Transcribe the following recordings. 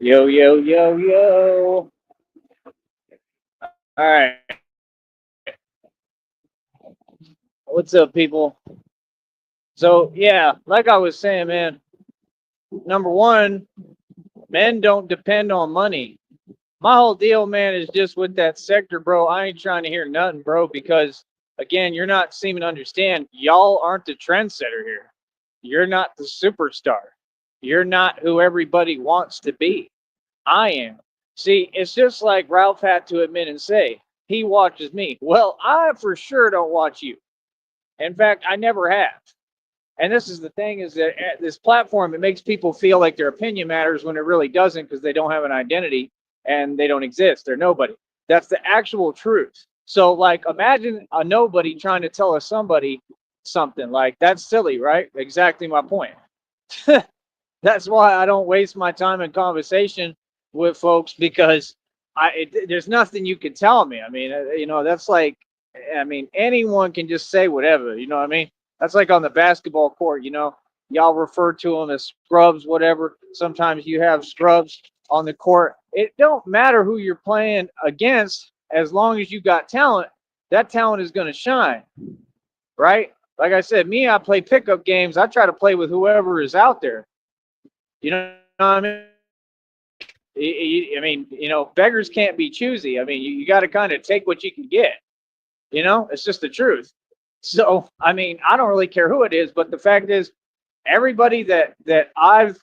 Yo, yo, yo, yo. All right. What's up, people? So, yeah, like I was saying, man, number one, men don't depend on money. My whole deal, man, is just with that sector, bro. I ain't trying to hear nothing, bro, because, again, you're not seeming to understand. Y'all aren't the trendsetter here. You're not the superstar. You're not who everybody wants to be. I am. See, it's just like Ralph had to admit and say, he watches me. Well, I for sure don't watch you. In fact, I never have. And this is the thing is that at this platform, it makes people feel like their opinion matters when it really doesn't because they don't have an identity and they don't exist. They're nobody. That's the actual truth. So, like, imagine a nobody trying to tell us somebody something. Like, that's silly, right? Exactly my point. That's why I don't waste my time in conversation with folks because there's nothing you can tell me. I mean, that's like, I mean, anyone can just say whatever. You know what I mean? That's like on the basketball court. Y'all refer to them as scrubs, whatever. Sometimes you have scrubs on the court. It don't matter who you're playing against as long as you got talent. That talent is going to shine, right? Like I said, me, I play pickup games. I try to play with whoever is out there. You know what I mean? I mean, beggars can't be choosy. I mean, you got to kind of take what you can get. It's just the truth. So, I mean, I don't really care who it is, but the fact is, everybody that I've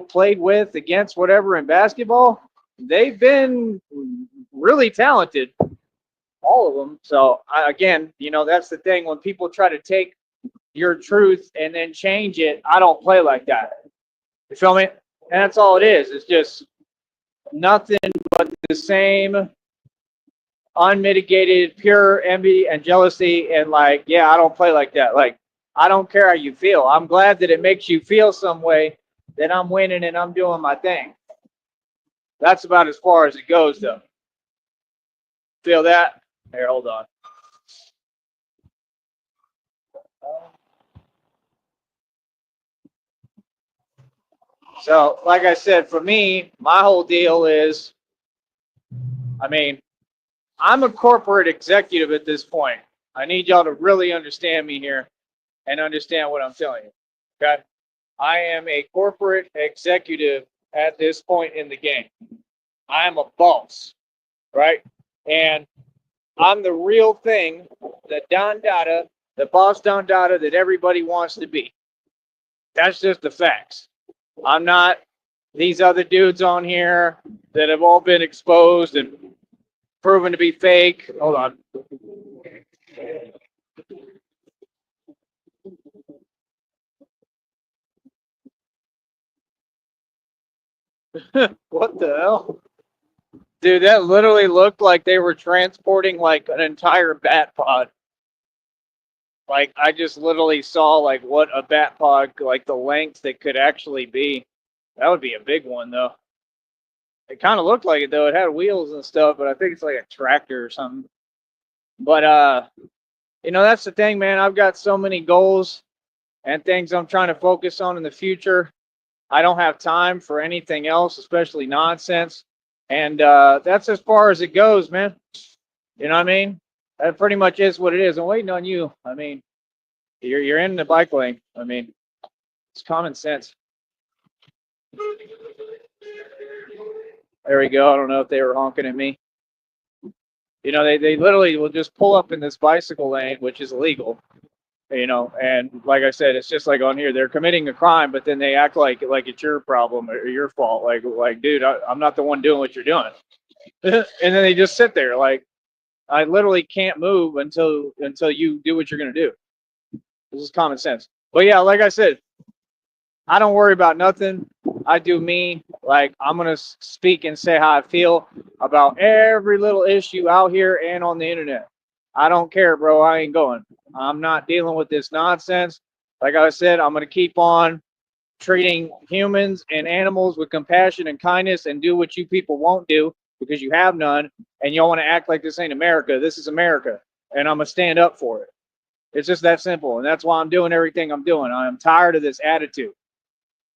played with against whatever in basketball, they've been really talented, all of them. So, again, that's the thing when people try to take your truth and then change it. I don't play like that. You feel me? And that's all it is. It's just nothing but the same unmitigated, pure envy and jealousy. And like, yeah, I don't play like that. Like, I don't care how you feel. I'm glad that it makes you feel some way that I'm winning and I'm doing my thing. That's about as far as it goes, though. Feel that? Here, hold on. So, like I said, for me, my whole deal is, I mean, I'm a corporate executive at this point. I need y'all to really understand me here and understand what I'm telling you. Okay? I am a corporate executive at this point in the game. I am a boss, right? And I'm the real thing, the Don Dada, the boss Don Dada that everybody wants to be. That's just the facts. I'm not these other dudes on here that have all been exposed and proven to be fake. Hold on. What the hell? Dude, that literally looked like they were transporting like an entire bat pod. Like I just literally saw like what a bat pod, like the length it could actually be. That would be a big one though. It kind of looked like it though. It had wheels and stuff, but I think it's like a tractor or something. But that's the thing, man. I've got so many goals and things I'm trying to focus on in the future. I don't have time for anything else, especially nonsense. And that's as far as it goes, man. You know what I mean? That pretty much is what it is. I'm waiting on you. I mean, you're in the bike lane. I mean, it's common sense. There we go. I don't know if they were honking at me. They literally will just pull up in this bicycle lane, which is illegal. And like I said, it's just like on here, they're committing a crime, but then they act like it's your problem or your fault. Like, dude, I'm not the one doing what you're doing. And then they just sit there like I literally can't move until you do what you're gonna do. This is common sense. But yeah, like I said, I don't worry about nothing. I do me. Like I'm gonna speak and say how I feel about every little issue out here and on the internet. I don't care, bro. I ain't going. I'm not dealing with this nonsense. Like I said, I'm gonna keep on treating humans and animals with compassion and kindness and do what you people won't do because you have none and y'all want to act like this ain't America. This is America, and I'm gonna stand up for it. It's just that simple, and that's why I'm doing everything I'm doing. I am tired of this attitude.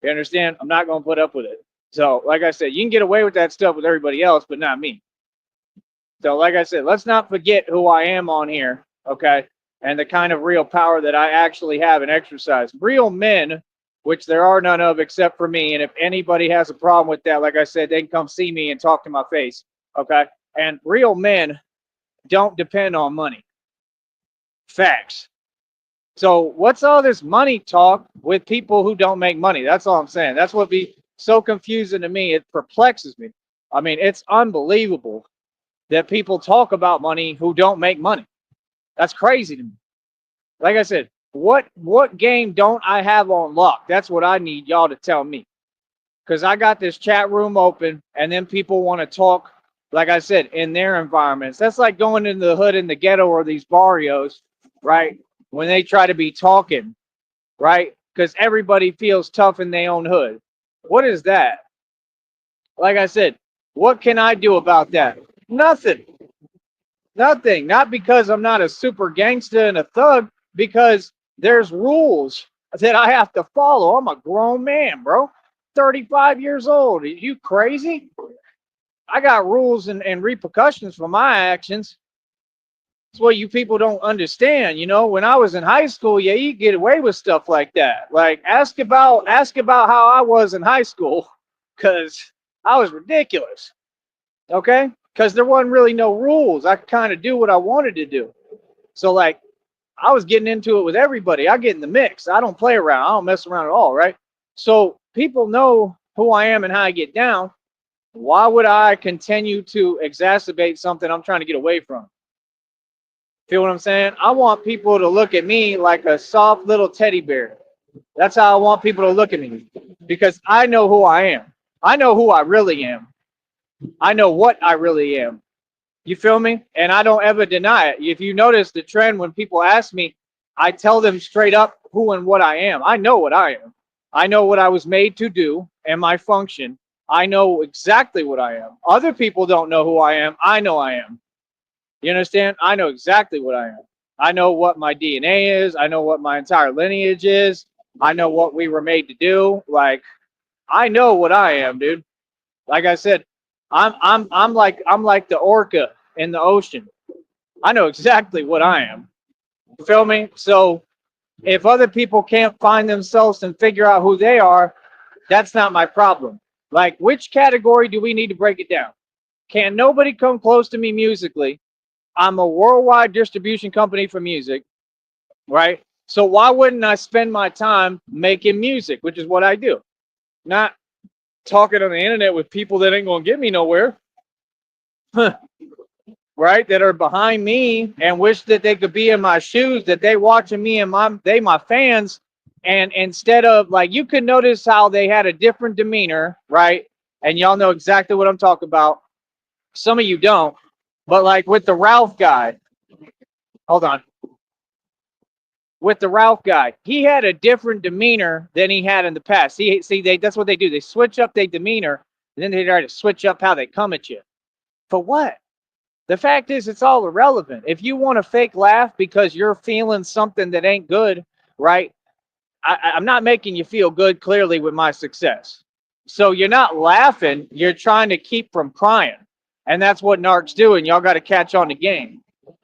You understand? I'm not going to put up with it. So, like I said, you can get away with that stuff with everybody else, but not me. So, like I said, let's not forget who I am on here, okay? And the kind of real power that I actually have and exercise. Real men, which there are none of except for me. And if anybody has a problem with that, like I said, they can come see me and talk to my face, okay? And real men don't depend on money. Facts. So, what's all this money talk with people who don't make money? That's all I'm saying. That's what be so confusing to me. It perplexes me. I mean, it's unbelievable that people talk about money who don't make money. That's crazy to me. Like I said, what game don't I have on lock? That's what I need y'all to tell me. Because I got this chat room open, and then people want to talk, like I said, in their environments. That's like going into the hood in the ghetto or these barrios, right? When they try to be talking, right? Because everybody feels tough in their own hood. What is that? Like I said, what can I do about that? Nothing. Nothing. Not because I'm not a super gangster and a thug, because there's rules that I have to follow. I'm a grown man, bro. 35 years old. Are you crazy? I got rules and repercussions for my actions. That's what you people don't understand. You know, when I was in high school, yeah, you get away with stuff like that. Like ask about how I was in high school, because I was ridiculous. Okay? Because there wasn't really no rules. I could kind of do what I wanted to do. So like I was getting into it with everybody. I get in the mix. I don't play around. I don't mess around at all, right? So people know who I am and how I get down. Why would I continue to exacerbate something I'm trying to get away from? Feel what I'm saying? I want people to look at me like a soft little teddy bear. That's how I want people to look at me, because I know who I am. I know who I really am. I know what I really am. You feel me? And I don't ever deny it. If you notice the trend, when people ask me, I tell them straight up who and what I am. I know what I am. I know what I was made to do and my function. I know exactly what I am. Other people don't know who I am. I know I am. You understand? I know exactly what I am. I know what my DNA is. I know what my entire lineage is. I know what we were made to do. Like, I know what I am, dude. Like I said, I'm like the orca in the ocean. I know exactly what I am. You feel me? So if other people can't find themselves and figure out who they are, that's not my problem. Like, which category do we need to break it down? Can nobody come close to me musically? I'm a worldwide distribution company for music, right? So why wouldn't I spend my time making music, which is what I do? Not talking on the internet with people that ain't gonna get me nowhere, right? That are behind me and wish that they could be in my shoes, that they watching me and my fans. And instead of, like, you can notice how they had a different demeanor, right? And y'all know exactly what I'm talking about. Some of you don't, but like with the Ralph guy, hold on. With the Ralph guy, he had a different demeanor than he had in the past. That's what they do. They switch up their demeanor, and then they try to switch up how they come at you. For what? The fact is, it's all irrelevant. If you want a fake laugh because you're feeling something that ain't good, right? I'm not making you feel good, clearly, with my success. So you're not laughing. You're trying to keep from crying. And that's what narcs do, and y'all got to catch on the game.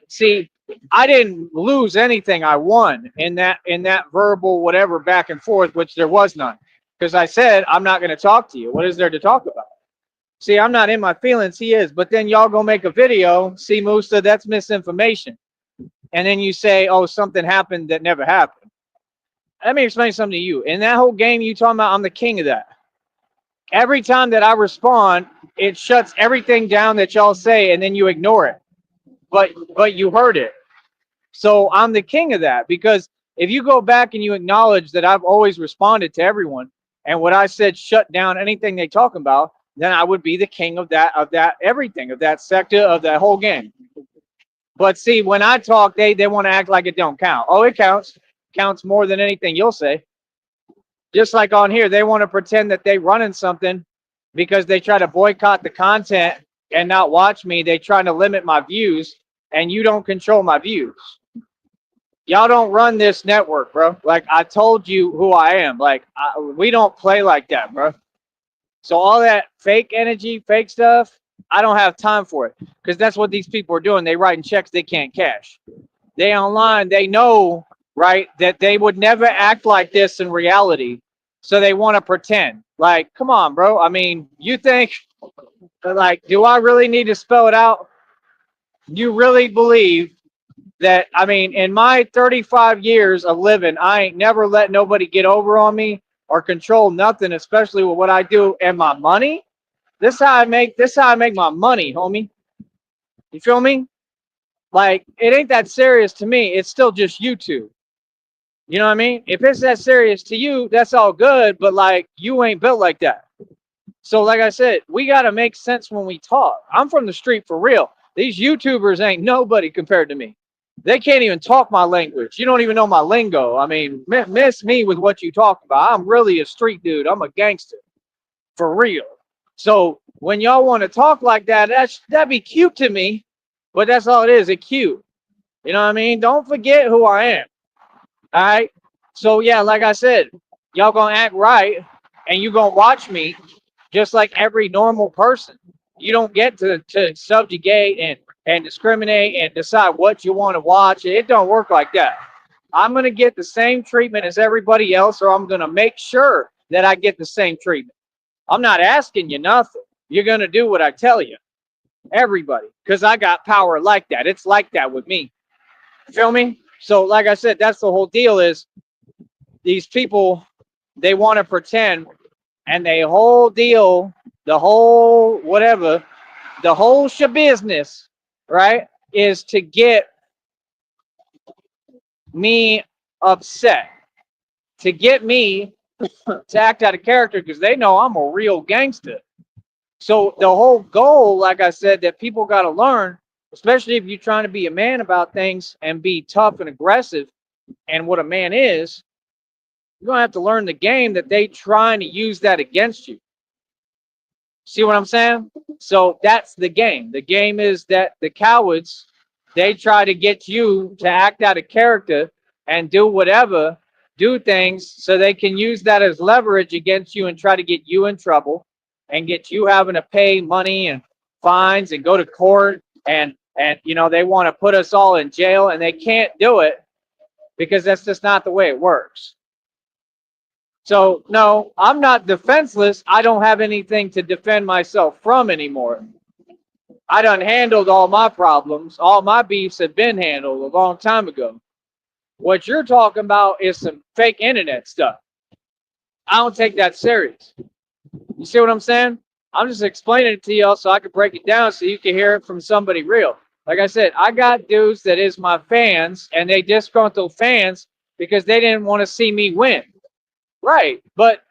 See, I didn't lose anything. I won in that verbal whatever back and forth, which there was none. Because I said, I'm not going to talk to you. What is there to talk about? See, I'm not in my feelings. He is. But then y'all go make a video. See, Musa, that's misinformation. And then you say, oh, something happened that never happened. Let me explain something to you. In that whole game you talking about, I'm the king of that. Every time that I respond, it shuts everything down that y'all say, and then you ignore it. But you heard it. So I'm the king of that, because if you go back and you acknowledge that I've always responded to everyone, and what I said shut down anything they talk about, then I would be the king of that everything, of that sector, of that whole game. But see, when I talk, they want to act like it don't count. Oh, it counts. Counts more than anything you'll say. Just like on here, they want to pretend that they running something because they try to boycott the content and not watch me. They trying to limit my views, and you don't control my views. Y'all don't run this network, bro. Like, I told you who I am. Like, we don't play like that, bro. So all that fake energy, fake stuff, I don't have time for it because that's what these people are doing. They writing checks they can't cash. They online, they know, right, that they would never act like this in reality. So they want to pretend. Like, come on, bro. I mean, you think, like, do I really need to spell it out? You really believe that, I mean, in my 35 years of living, I ain't never let nobody get over on me or control nothing, especially with what I do and my money. This how I make my money, homie. You feel me? Like, it ain't that serious to me. It's still just YouTube. You know what I mean? If it's that serious to you, that's all good, but like, you ain't built like that. So like I said, we got to make sense when we talk. I'm from the street for real. These YouTubers ain't nobody compared to me. They can't even talk my language. You don't even know my lingo. I mean, miss me with what you talk about. I'm really a street dude. I'm a gangster for real. So when y'all want to talk like that, that'd be cute to me, but that's all it is. It's cute. You know what I mean? Don't forget who I am. All right. So yeah, like I said, y'all gonna act right, and you gonna watch me just like every normal person. You don't get to subjugate and discriminate and decide what you want to watch. It don't work like that. I'm gonna get the same treatment as everybody else, or I'm gonna make sure that I get the same treatment. I'm not asking you nothing. You're gonna do what I tell you. Everybody, because I got power like that. It's like that with me. Feel me? So, like I said, that's the whole deal. Is these people, they want to pretend, and they whole deal, the whole whatever, the whole shabusiness, right, is to get me upset, to get me to act out of character because they know I'm a real gangster. So the whole goal, like I said, that people got to learn, especially if you're trying to be a man about things and be tough and aggressive and what a man is, you're going to have to learn the game that they trying to use that against you. See what I'm saying? So that's the game. The game is that the cowards, they try to get you to act out of character and do whatever, do things so they can use that as leverage against you and try to get you in trouble and get you having to pay money and fines and go to court and you know, they want to put us all in jail, and they can't do it because that's just not the way it works. So, no, I'm not defenseless. I don't have anything to defend myself from anymore. I done handled all my problems. All my beefs have been handled a long time ago. What you're talking about is some fake internet stuff. I don't take that serious. You see what I'm saying? I'm just explaining it to y'all so I can break it down so you can hear it from somebody real. Like I said, I got dudes that is my fans, and they disgruntled fans because they didn't want to see me win. Right. But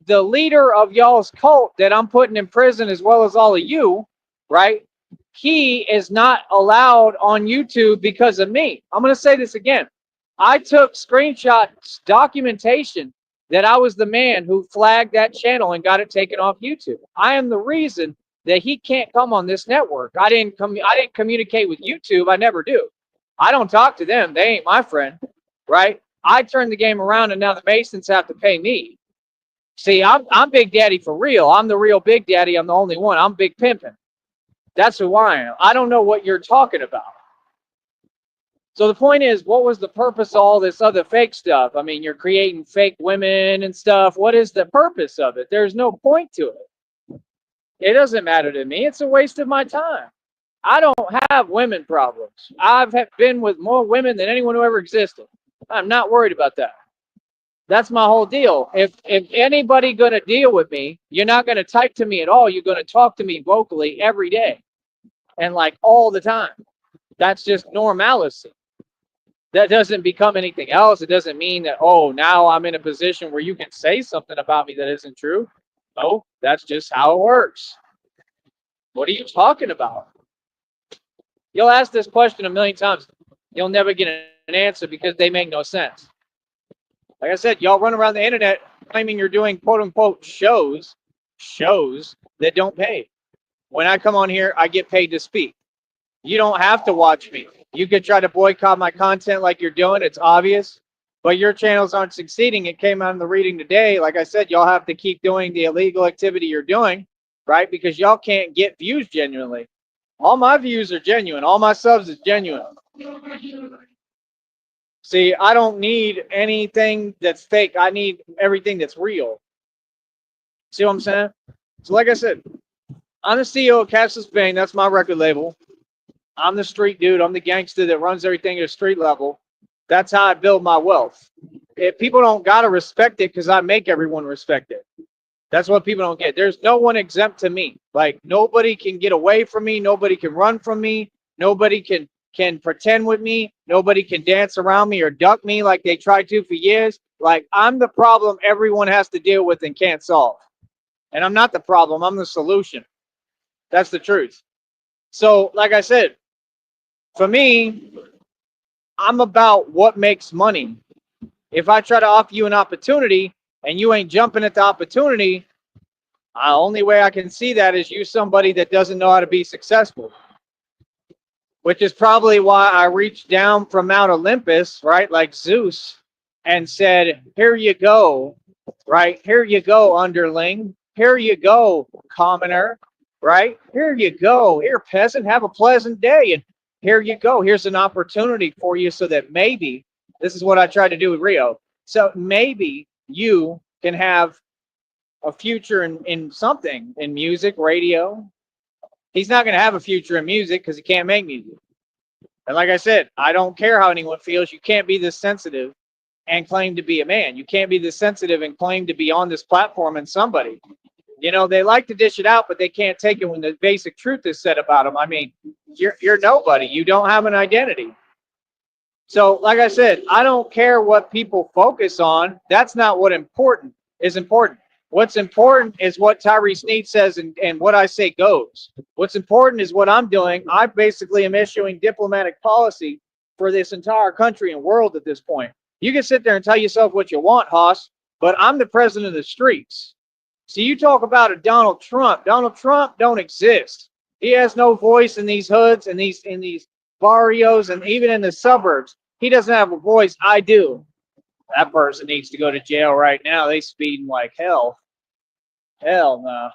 the leader of y'all's cult that I'm putting in prison, as well as all of you, right? He is not allowed on YouTube because of me. I'm going to say this again. I took screenshots, documentation that I was the man who flagged that channel and got it taken off YouTube. I am the reason that he can't come on this network. I didn't communicate with YouTube. I never do. I don't talk to them. They ain't my friend, right? I turned the game around, and now the Masons have to pay me. See, I'm Big Daddy for real. I'm the real Big Daddy. I'm the only one. I'm Big Pimpin'. That's who I am. I don't know what you're talking about. So the point is, what was the purpose of all this other fake stuff? I mean, you're creating fake women and stuff. What is the purpose of it? There's no point to it. It doesn't matter to me. It's a waste of my time. I don't have women problems. I've been with more women than anyone who ever existed. I'm not worried about that. That's my whole deal. If anybody gonna deal with me, you're not gonna type to me at all. You're gonna talk to me vocally every day and like all the time. That's just normalcy. That doesn't become anything else. It doesn't mean that, oh, now I'm in a position where you can say something about me that isn't true. No, that's just how it works. What are you talking about? You'll ask this question a million times. You'll never get an answer because they make no sense. Like I said, y'all run around the internet claiming you're doing quote unquote shows that don't pay. When I come on here, I get paid to speak. You don't have to watch me. You could try to boycott my content like you're doing. It's obvious. but your channels aren't succeeding. It came out in the reading today. Like I said, y'all have to keep doing the illegal activity you're doing, right? Because y'all can't get views genuinely. All my views are genuine. All my subs is genuine. See, I don't need anything that's fake. I need everything that's real. See what I'm saying? So like I said, I'm the CEO of Cashless Bang. That's my record label. I'm the street dude. I'm the gangster that runs everything at a street level. That's how I build my wealth. If people don't gotta respect it because I make everyone respect it. That's what people don't get. There's no one exempt to me. Like nobody can get away from me. Nobody can run from me. Nobody can pretend with me. Nobody can dance around me or duck me like they tried to for years. Like I'm the problem everyone has to deal with and can't solve. And I'm not the problem. I'm the solution. That's the truth. So, like I said, for me, I'm about what makes money. If I try to offer you an opportunity and you ain't jumping at the opportunity, the only way I can see that is you somebody that doesn't know how to be successful, which is probably why I reached down from Mount Olympus, right, like Zeus, and said, here you go, right? Here you go, underling. Here you go, commoner, right? Here you go. Here, peasant, have a pleasant day. And here you go. Here's an opportunity for you so that maybe, this is what I tried to do with Rio. So maybe you can have a future in something, in music, radio. He's not going to have a future in music because he can't make music. And like I said, I don't care how anyone feels. You can't be this sensitive and claim to be a man. You can't be this sensitive and claim to be on this platform and somebody. You know, they like to dish it out, but they can't take it when the basic truth is said about them. I mean, you're nobody. You don't have an identity. So, like I said, I don't care what people focus on. That's not what is important. What's important is what Tyree Sneed says, and what I say goes. What's important is what I'm doing. I basically am issuing diplomatic policy for this entire country and world at this point. You can sit there and tell yourself what you want, Haas, but I'm the president of the streets. So you talk about a Donald Trump. Donald Trump don't exist. He has no voice in these hoods and these barrios and even in the suburbs. He doesn't have a voice. I do. That person needs to go to jail right now. They speeding like hell. Hell no.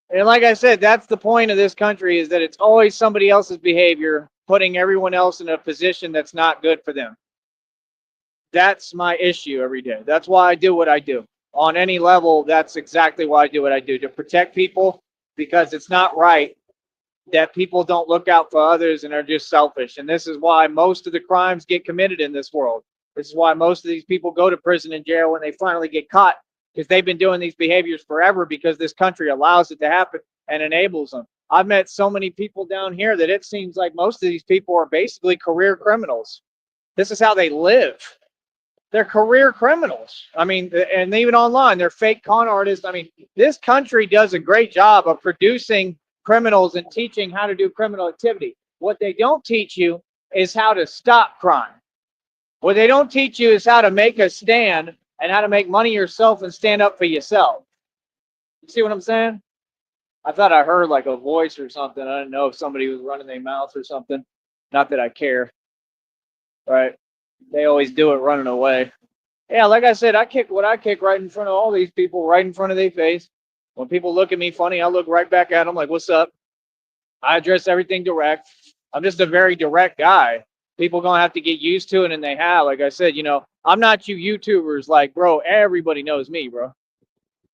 And like I said, that's the point of this country, is that it's always somebody else's behavior putting everyone else in a position that's not good for them. That's my issue every day. That's why I do what I do. On any level, that's exactly why I do what I do, to protect people, because it's not right that people don't look out for others and are just selfish. And this is why most of the crimes get committed in this world. This is why most of these people go to prison and jail when they finally get caught, because they've been doing these behaviors forever, because this country allows it to happen and enables them. I've met so many people down here that it seems like most of these people are basically career criminals. This is how they live. They're career criminals. I mean, and even online, they're fake con artists. I mean, this country does a great job of producing criminals and teaching how to do criminal activity. What they don't teach you is how to stop crime. What they don't teach you is how to make a stand and how to make money yourself and stand up for yourself. You see what I'm saying? I thought I heard like a voice or something. I didn't know if somebody was running their mouth or something. Not that I care. Right? They always do it running away. Yeah, like I said, I kick what I kick right in front of all these people, right in front of their face. When people look at me funny, I look right back at them like, what's up? I address everything direct. I'm just a very direct guy. People gonna have to get used to it, and they have. Like I said, you know, I'm not you YouTubers. Like, bro, everybody knows me, bro.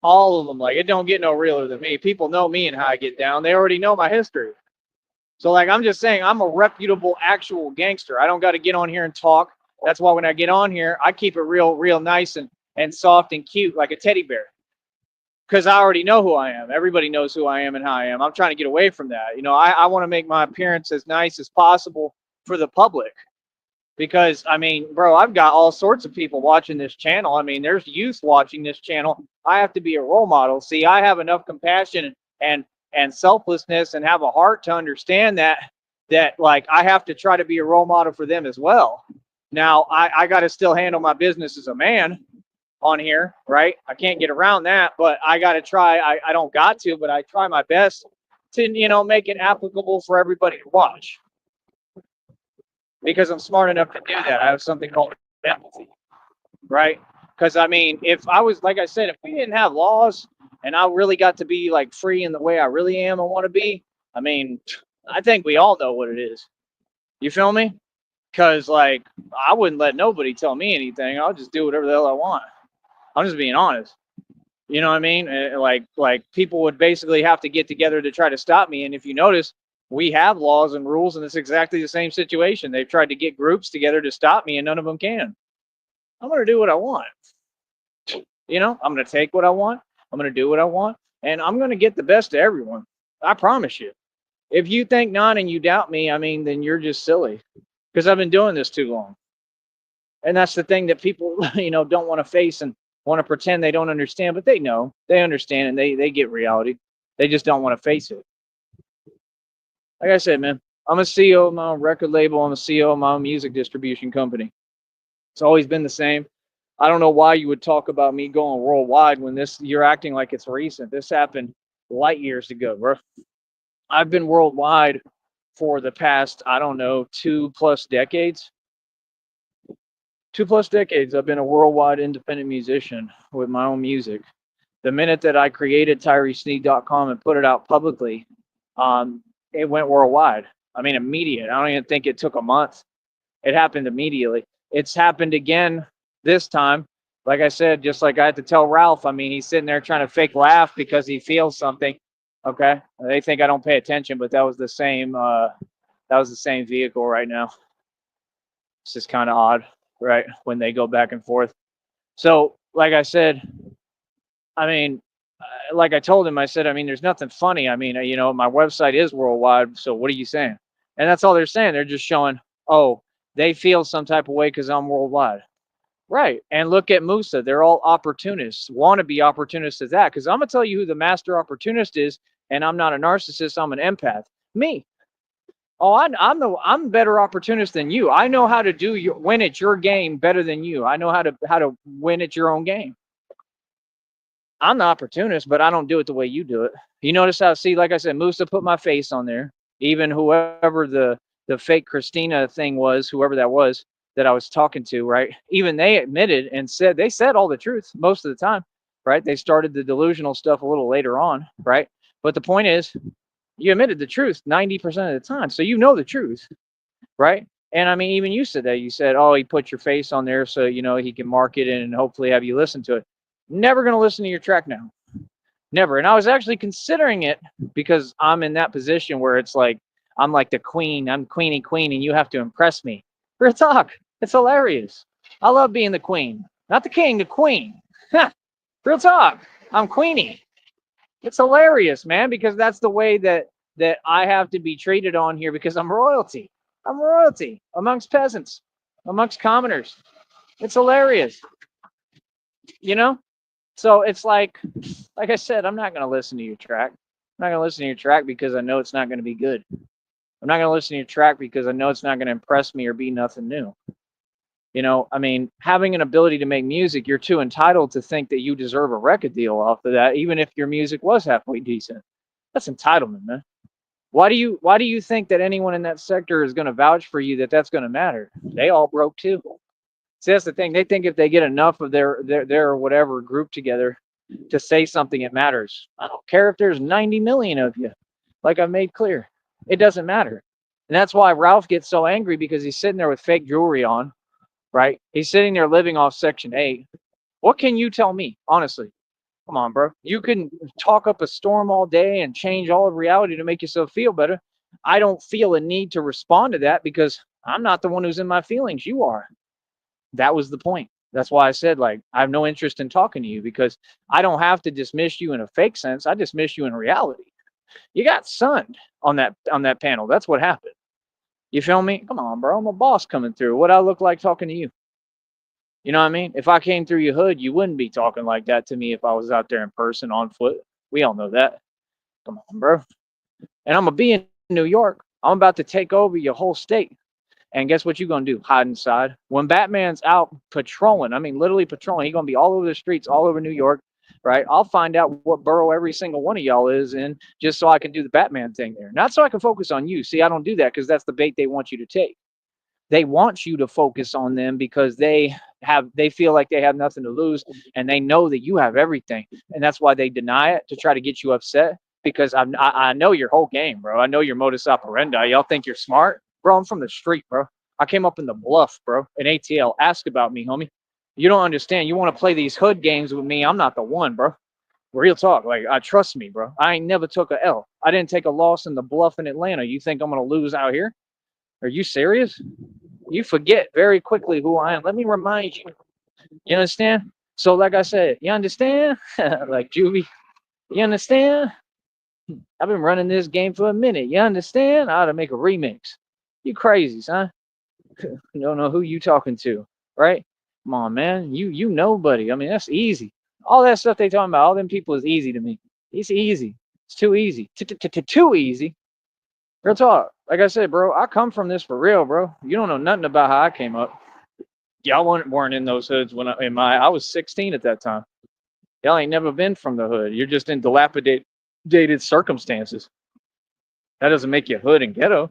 All of them. Like, it don't get no realer than me. People know me and how I get down. They already know my history. So, like, I'm just saying, I'm a reputable, actual gangster. I don't got to get on here and talk. That's why when I get on here, I keep it real nice and soft and cute, like a teddy bear. Because I already know who I am. Everybody knows who I am and how I am. I'm trying to get away from that. You know, I want to make my appearance as nice as possible for the public. Because, I mean, bro, I've got all sorts of people watching this channel. I mean, there's youth watching this channel. I have to be a role model. See, I have enough compassion and selflessness and have a heart to understand that like I have to try to be a role model for them as well. Now, I got to still handle my business as a man on here, right? I can't get around that, but I got to try. I don't got to, but I try my best to, you know, make it applicable for everybody to watch, because I'm smart enough to do that. I have something called empathy. right? Because I mean, if I was, like I said, if we didn't have laws and I really got to be like free in the way I really am and want to be, I mean, I think we all know what it is. You feel me? Because like I wouldn't let nobody tell me anything. I'll just do whatever the hell I want. I'm just being honest. You know what I mean? Like people would basically have to get together to try to stop me. And if you notice, we have laws and rules, and it's exactly the same situation. They've tried to get groups together to stop me, and none of them can. I'm gonna do what I want. You know, I'm gonna take what I want. I'm gonna do what I want, and I'm gonna get the best of everyone. I promise you. If you think not and you doubt me, I mean, then you're just silly because I've been doing this too long. And that's the thing that people, don't want to face and want to pretend they don't understand, but they know, they understand, and they get reality. They just don't want to face it. Like I said, man, I'm a CEO of my own record label. I'm a CEO of my own music distribution company. It's always been the same. I don't know why you would talk about me going worldwide when you're acting like it's recent. This happened light years ago, bro. I've been worldwide for the past, I don't know, 2+ decades. 2+ decades, I've been a worldwide independent musician with my own music. The minute that I created TyreseSneed.com and put it out publicly, it went worldwide. I mean, immediate. I don't even think it took a month. It happened immediately. It's happened again this time. Like I said, just like I had to tell Ralph, I mean, he's sitting there trying to fake laugh because he feels something. Okay. They think I don't pay attention, but that was the same vehicle right now. It's just kind of odd, right? When they go back and forth. So, like I said, I mean, like I told him, I said, I mean, there's nothing funny. I mean, my website is worldwide. So what are you saying? And that's all they're saying. They're just showing, oh, they feel some type of way because I'm worldwide. Right. And look at Musa. They're all opportunists, want to be opportunists at that. Because I'm going to tell you who the master opportunist is. And I'm not a narcissist. I'm an empath. Me. Oh, I'm a better opportunist than you. I know how to win at your game better than you. I know how to win at your own game. I'm the opportunist, but I don't do it the way you do it. You notice how, see, like I said, Musa put my face on there. Even whoever the fake Christina thing was, whoever that was that I was talking to, right? Even they admitted and they said all the truth most of the time, right? They started the delusional stuff a little later on, right? But the point is, you admitted the truth 90% of the time, so you know the truth, right? And I mean, even you said that. You said, "Oh, he put your face on there so he can market it and hopefully have you listen to it." Never going to listen to your track now. Never. And I was actually considering it because I'm in that position where it's like I'm like the queen. I'm queenie queen, and you have to impress me. Real talk. It's hilarious. I love being the queen, not the king, the queen. Real talk. I'm queenie. It's hilarious, man, because that's the way that I have to be treated on here because I'm royalty. I'm royalty amongst peasants, amongst commoners. It's hilarious, you know? So it's like I said, I'm not going to listen to your track. I'm not going to listen to your track because I know it's not going to be good. I'm not going to listen to your track because I know it's not going to impress me or be nothing new. I mean, having an ability to make music, you're too entitled to think that you deserve a record deal off of that, even if your music was halfway decent. That's entitlement, man. Why do you think that anyone in that sector is going to vouch for you that's going to matter? They all broke too. See, that's the thing. They think if they get enough of their whatever group together to say something, it matters. I don't care if there's 90 million of you. Like I made clear, it doesn't matter. And that's why Ralph gets so angry because he's sitting there with fake jewelry on, right? He's sitting there living off Section 8. What can you tell me, honestly? Come on, bro. You can talk up a storm all day and change all of reality to make yourself feel better. I don't feel a need to respond to that because I'm not the one who's in my feelings. You are. That was the point. That's why I said, like, I have no interest in talking to you because I don't have to dismiss you in a fake sense. I dismiss you in reality. You got sunned on that panel. That's what happened. You feel me? Come on, bro. I'm a boss coming through. What I look like talking to you? You know what I mean? If I came through your hood, you wouldn't be talking like that to me if I was out there in person on foot. We all know that. Come on, bro. And I'm going to be in New York. I'm about to take over your whole state. And guess what you're going to do? Hide inside. When Batman's out patrolling, I mean, literally patrolling, he's going to be all over the streets, all over New York, right? I'll find out what borough every single one of y'all is in just so I can do the Batman thing there. Not so I can focus on you. See, I don't do that because that's the bait they want you to take. They want you to focus on them because they they feel like they have nothing to lose, and they know that you have everything, and that's why they deny it to try to get you upset. Because I know your whole game, bro. I know your modus operandi. Y'all think you're smart, bro. I'm from the street, bro. I came up in the Bluff, bro, in ATL. Ask about me, homie. You don't understand. You want to play these hood games with me? I'm not the one, bro. Real talk. Like, trust me, bro. I ain't never took a L. I didn't take a loss in the Bluff in Atlanta. You think I'm gonna lose out here? Are you serious? You forget very quickly who I am. Let me remind you. You understand? So, like I said, you understand? Like Juvie, you understand? I've been running this game for a minute. You understand? I ought to make a remix. You crazy, son? You don't know who you talking to, right? Come on, man. You nobody. I mean, that's easy. All that stuff they talking about, all them people is easy to me. It's easy. It's too easy. Too easy. Real talk. Like I said, bro, I come from this for real, bro. You don't know nothing about how I came up. Y'all weren't in those hoods when I was 16 at that time. Y'all ain't never been from the hood. You're just in dilapidated circumstances. That doesn't make you hood and ghetto.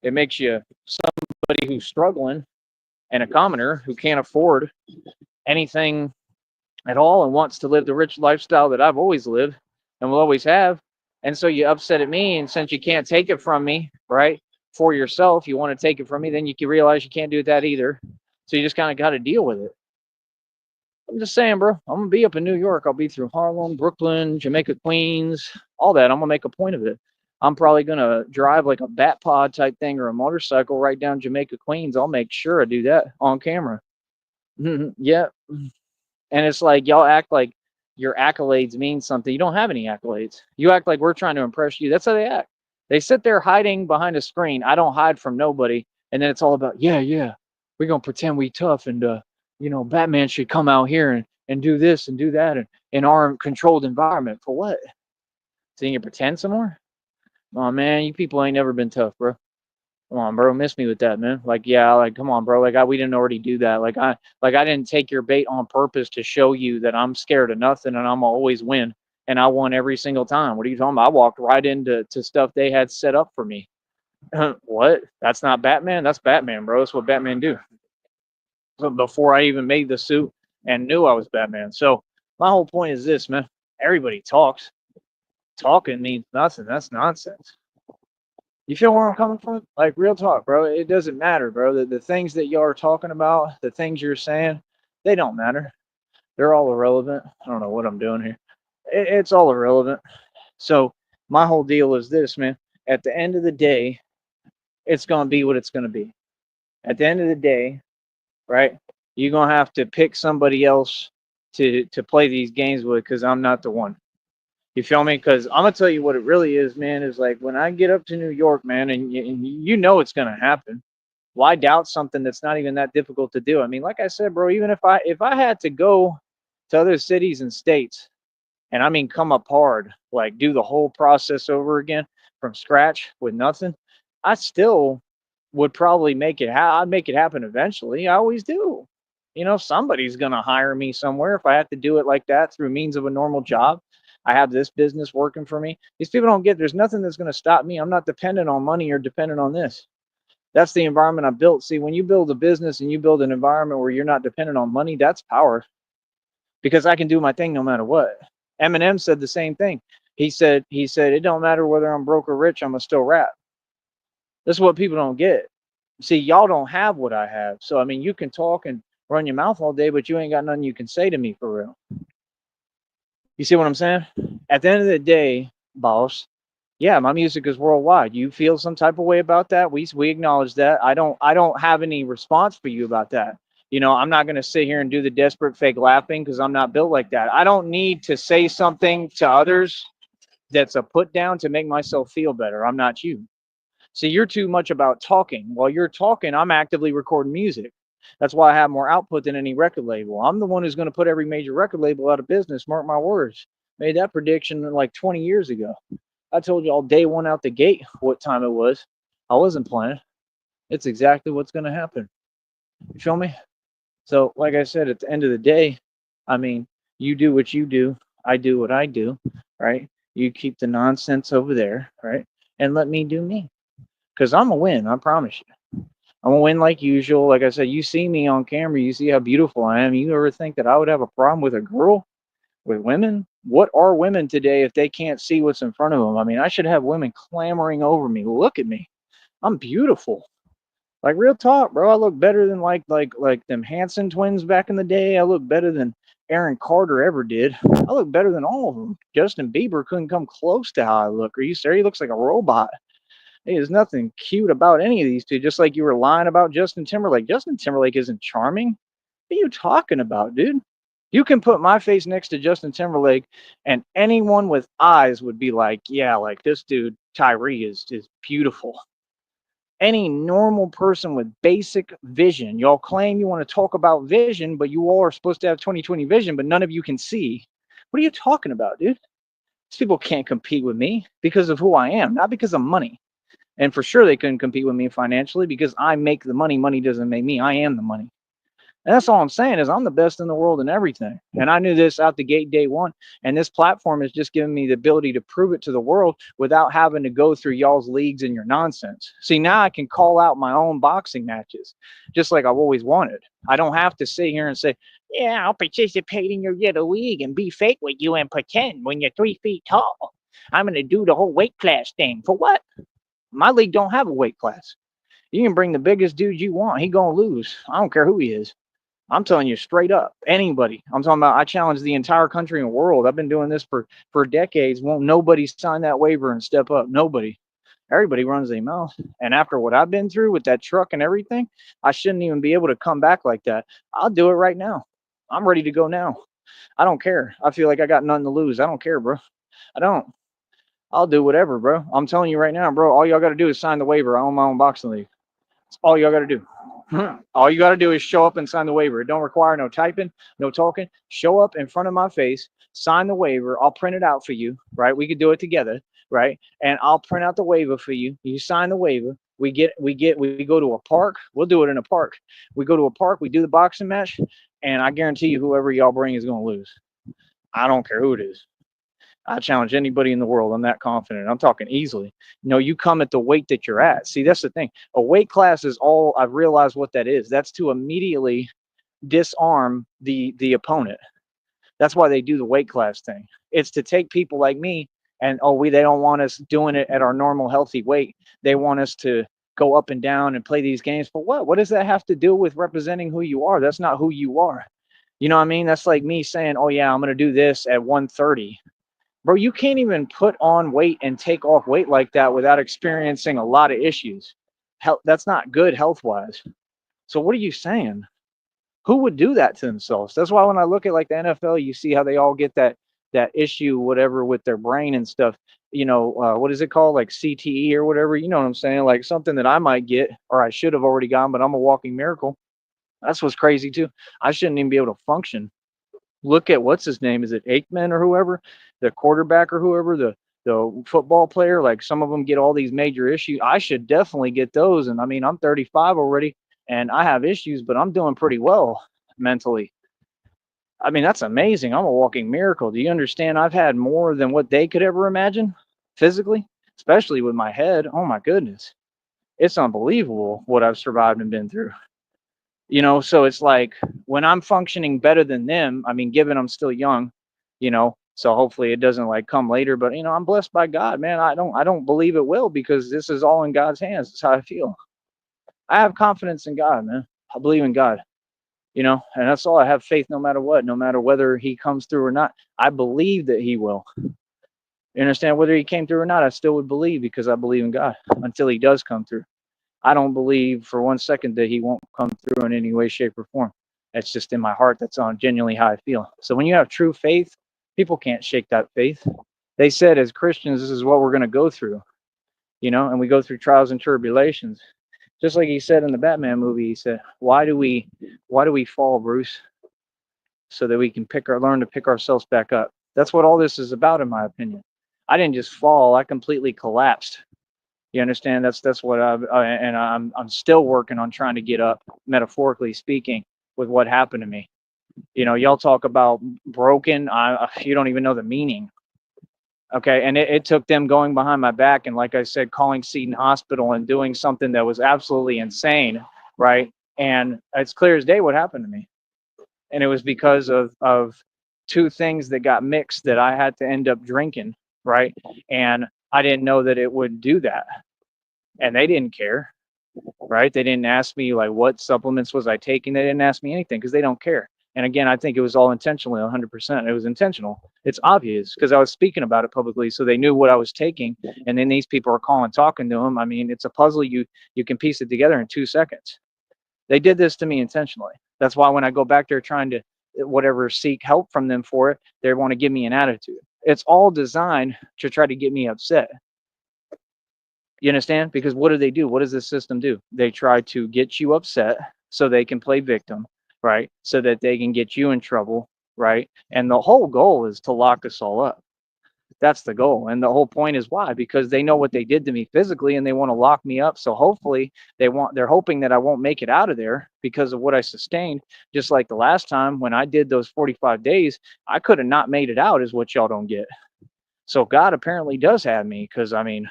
It makes you somebody who's struggling and a commoner who can't afford anything at all and wants to live the rich lifestyle that I've always lived and will always have. And so you upset at me, and since you can't take it from me, right, for yourself, you want to take it from me, then you can realize you can't do that either. So you just kind of got to deal with it. I'm just saying, bro, I'm going to be up in New York. I'll be through Harlem, Brooklyn, Jamaica, Queens, all that. I'm going to make a point of it. I'm probably going to drive like a bat pod type thing or a motorcycle right down Jamaica, Queens. I'll make sure I do that on camera. Yeah. And it's like y'all act like your accolades mean something. You don't have any accolades. You act like we're trying to impress you. That's how they act. They sit there hiding behind a screen. I don't hide from nobody. And then it's all about, yeah, we're going to pretend we tough. And, Batman should come out here and do this and do that in our controlled environment. For what? So you can pretend some more? Oh, man, you people ain't never been tough, bro. Come on, bro, miss me with that, man. Like, yeah, like, come on, bro. Like, we didn't already do that. I didn't take your bait on purpose to show you that I'm scared of nothing and I'm always win. And I won every single time. What are you talking about? I walked right into stuff they had set up for me. What? That's not Batman? That's Batman, bro. That's what Batman do. So before I even made the suit and knew I was Batman. So my whole point is this, man. Everybody talks. Talking means nothing. That's nonsense. You feel where I'm coming from? Like, real talk, bro. It doesn't matter, bro. The things that y'all are talking about, the things you're saying, they don't matter. They're all irrelevant. I don't know what I'm doing here. It's all irrelevant. So my whole deal is this, man. At the end of the day, it's going to be what it's going to be. At the end of the day, right, you're going to have to pick somebody else to play these games with, because I'm not the one. You feel me? Because I'm going to tell you what it really is, man, is like when I get up to New York, man, and you know it's going to happen. Why doubt something that's not even that difficult to do? I mean, like I said, bro, even if I had to go to other cities and states, and I mean come up hard, like do the whole process over again from scratch with nothing, I still would probably make it. I'd make it happen eventually. I always do. Somebody's going to hire me somewhere if I have to do it like that through means of a normal job. I have this business working for me. These people don't get, there's nothing that's going to stop me. I'm not dependent on money or dependent on this. That's the environment I built. See, when you build a business and you build an environment where you're not dependent on money, that's power, because I can do my thing no matter what. Eminem said the same thing. He said, it don't matter whether I'm broke or rich, I'm going to still rap. That's what people don't get. See, y'all don't have what I have. So, I mean, you can talk and run your mouth all day, but you ain't got nothing you can say to me for real. You see what I'm saying? At the end of the day, boss, yeah, my music is worldwide. You feel some type of way about that? We acknowledge that. I don't have any response for you about that. I'm not going to sit here and do the desperate fake laughing, because I'm not built like that. I don't need to say something to others that's a put down to make myself feel better. I'm not you. See, you're too much about talking. While you're talking, I'm actively recording music. That's why I have more output than any record label. I'm the one who's going to put every major record label out of business. Mark my words. Made that prediction like 20 years ago. I told you all day one out the gate what time it was. I wasn't playing. It's exactly what's going to happen. You feel me? So, like I said, at the end of the day, I mean, you do what you do. I do what I do, right? You keep the nonsense over there, right? And let me do me. Because I'm a win, I promise you. I'm gonna win like usual. Like I said, you see me on camera, you see how beautiful I am. You ever think that I would have a problem with a girl, with women? What are women today if they can't see what's in front of them? I mean, I should have women clamoring over me. Look at me. I'm beautiful. Like real talk, bro. I look better than like them Hanson twins back in the day. I look better than Aaron Carter ever did. I look better than all of them. Justin Bieber couldn't come close to how I look. Are you serious? He looks like a robot. Hey, there's nothing cute about any of these two. Just like you were lying about Justin Timberlake. Justin Timberlake isn't charming. What are you talking about, dude? You can put my face next to Justin Timberlake, and anyone with eyes would be like, yeah, like this dude, Tyree, is beautiful. Any normal person with basic vision, y'all claim you want to talk about vision, but you all are supposed to have 20/20 vision, but none of you can see. What are you talking about, dude? These people can't compete with me because of who I am, not because of money. And for sure, they couldn't compete with me financially because I make the money. Money doesn't make me. I am the money. And that's all I'm saying is I'm the best in the world in everything. And I knew this out the gate day one. And this platform has just given me the ability to prove it to the world without having to go through y'all's leagues and your nonsense. See, now I can call out my own boxing matches, just like I've always wanted. I don't have to sit here and say, yeah, I'll participate in your little league and be fake with you and pretend when you're 3 feet tall. I'm going to do the whole weight class thing. For what? My league don't have a weight class. You can bring the biggest dude you want. He going to lose. I don't care who he is. I'm telling you straight up, anybody. I'm talking about I challenge the entire country and world. I've been doing this for decades. Won't nobody sign that waiver and step up? Nobody. Everybody runs their mouth. And after what I've been through with that truck and everything, I shouldn't even be able to come back like that. I'll do it right now. I'm ready to go now. I don't care. I feel like I got nothing to lose. I don't care, bro. I don't. I'll do whatever, bro. I'm telling you right now, bro. All y'all got to do is sign the waiver. I own my own boxing league. That's all y'all got to do. All you got to do is show up and sign the waiver. It don't require no typing, no talking. Show up in front of my face, sign the waiver. I'll print it out for you, right? We could do it together, right? And I'll print out the waiver for you. You sign the waiver. We go to a park. We'll do it in a park. We go to a park. We do the boxing match, and I guarantee you, whoever y'all bring is gonna lose. I don't care who it is. I challenge anybody in the world. I'm that confident. I'm talking easily. You come at the weight that you're at. See, that's the thing. A weight class is all I've realized what that is. That's to immediately disarm the opponent. That's why they do the weight class thing. It's to take people like me and they don't want us doing it at our normal healthy weight. They want us to go up and down and play these games. But what? What does that have to do with representing who you are? That's not who you are. You know what I mean? That's like me saying, oh yeah, I'm gonna do this at 130. Bro, you can't even put on weight and take off weight like that without experiencing a lot of issues. That's not good health wise. So what are you saying? Who would do that to themselves? That's why when I look at like the NFL, you see how they all get that issue, whatever, with their brain and stuff. What is it called? Like CTE or whatever. You know what I'm saying? Like something that I might get or I should have already gotten, but I'm a walking miracle. That's what's crazy too. I shouldn't even be able to function. Look at what's his name? Is it Aikman or whoever, the quarterback or whoever, the football player? Like some of them get all these major issues. I should definitely get those. And I mean, I'm 35 already, and I have issues, but I'm doing pretty well mentally. I mean, that's amazing. I'm a walking miracle. Do you understand? I've had more than what they could ever imagine physically, especially with my head. Oh my goodness, it's unbelievable what I've survived and been through. So it's like when I'm functioning better than them, I mean, given I'm still young, so hopefully it doesn't like come later, but I'm blessed by God, man. I don't believe it will, because this is all in God's hands. That's how I feel. I have confidence in God, man. I believe in God, and that's all. I have faith no matter what, no matter whether he comes through or not. I believe that he will. You understand? Whether he came through or not, I still would believe, because I believe in God until he does come through. I don't believe for 1 second that he won't come through in any way, shape, or form. That's just in my heart. That's on genuinely how I feel. So when you have true faith, people can't shake that faith. They said as Christians, this is what we're going to go through, and we go through trials and tribulations. Just like he said in the Batman movie, he said, why do we fall, Bruce? So that we can learn to pick ourselves back up. That's what all this is about, in my opinion. I didn't just fall. I completely collapsed. You understand? That's what I'm still working on trying to get up, metaphorically speaking, with what happened to me. Y'all talk about broken. You don't even know the meaning. Okay, and it took them going behind my back and, like I said, calling Seton Hospital and doing something that was absolutely insane right? And it's clear as day what happened to me. And it was because of two things that got mixed that I had to end up drinking, right? And I didn't know that it would do that. And they didn't care, right? They didn't ask me like what supplements was I taking. They didn't ask me anything because they don't care. And again, I think it was all intentionally, 100%. It was intentional. It's obvious because I was speaking about it publicly, so they knew what I was taking. And then these people are calling, talking to them. I mean, it's a puzzle. You can piece it together in 2 seconds. They did this to me intentionally. That's why when I go back there trying to whatever seek help from them for it, they want to give me an attitude. It's all designed to try to get me upset. You understand? Because what do they do? What does this system do? They try to get you upset so they can play victim, right? So that they can get you in trouble, right? And the whole goal is to lock us all up. That's the goal. And the whole point is why? Because they know what they did to me physically and they want to lock me up. So hopefully they're hoping that I won't make it out of there because of what I sustained. Just like the last time when I did those 45 days, I could have not made it out, is what y'all don't get. So God apparently does have me, because I mean,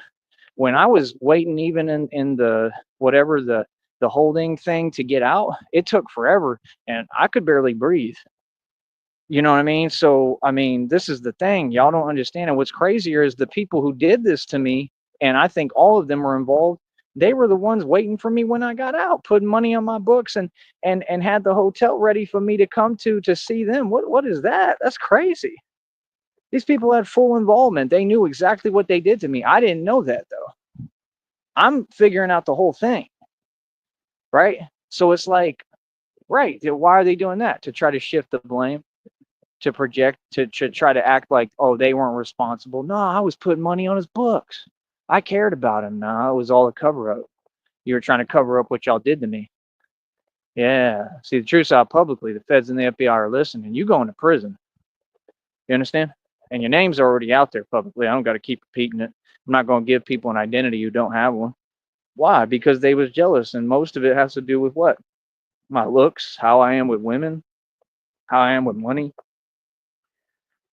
when I was waiting even in the whatever the holding thing to get out, it took forever and I could barely breathe. You know what I mean? So, I mean, this is the thing. Y'all don't understand. And what's crazier is the people who did this to me, and I think all of them were involved, they were the ones waiting for me when I got out, putting money on my books and had the hotel ready for me to come to see them. What is that? That's crazy. These people had full involvement. They knew exactly what they did to me. I didn't know that though. I'm figuring out the whole thing, right? So it's like, right, why are they doing that? To try to shift the blame, to project, to try to act like, oh, they weren't responsible. No, I was putting money on his books. I cared about him. No, it was all a cover up. You were trying to cover up what y'all did to me. Yeah. See, the truth's out publicly. The feds and the FBI are listening. You going to prison. You understand? And your name's already out there publicly. I don't got to keep repeating it. I'm not going to give people an identity who don't have one. Why? Because they was jealous, and most of it has to do with what? My looks, how I am with women, how I am with money.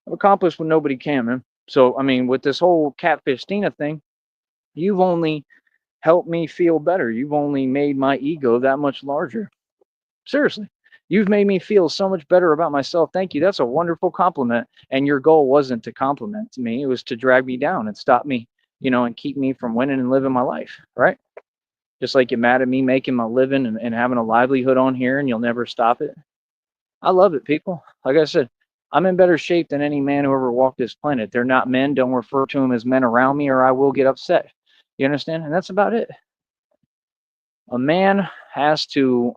I've accomplished what nobody can, man. So, I mean, with this whole Catfish Tina thing, you've only helped me feel better. You've only made my ego that much larger. Seriously. You've made me feel so much better about myself. Thank you. That's a wonderful compliment. And your goal wasn't to compliment me, it was to drag me down and stop me, and keep me from winning and living my life, right? Just like you're mad at me making my living and having a livelihood on here and you'll never stop it. I love it, people. Like I said, I'm in better shape than any man who ever walked this planet. They're not men. Don't refer to them as men around me or I will get upset. You understand? And that's about it. A man has to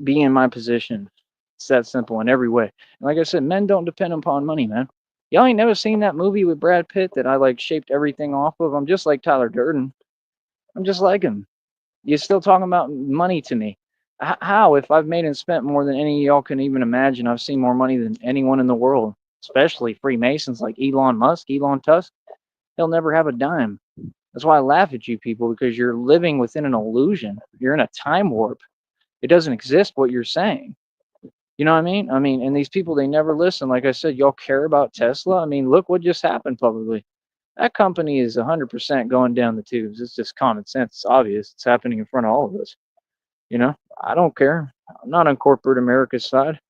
be in my position. It's that simple in every way. And like I said, men don't depend upon money, man. Y'all ain't never seen that movie with Brad Pitt that I like shaped everything off of? I'm just like Tyler Durden. I'm just like him. You're still talking about money to me. How? If I've made and spent more than any of y'all can even imagine, I've seen more money than anyone in the world, especially Freemasons like Elon Musk, Elon Tusk. He'll never have a dime. That's why I laugh at you people, because you're living within an illusion. You're in a time warp. It doesn't exist what you're saying. You know what I mean? And these people, they never listen. Like I said, y'all care about Tesla. I mean, look what just happened publicly. That company is 100% going down the tubes. It's just common sense. It's obvious. It's happening in front of all of us. I don't care. I'm not on corporate America's side.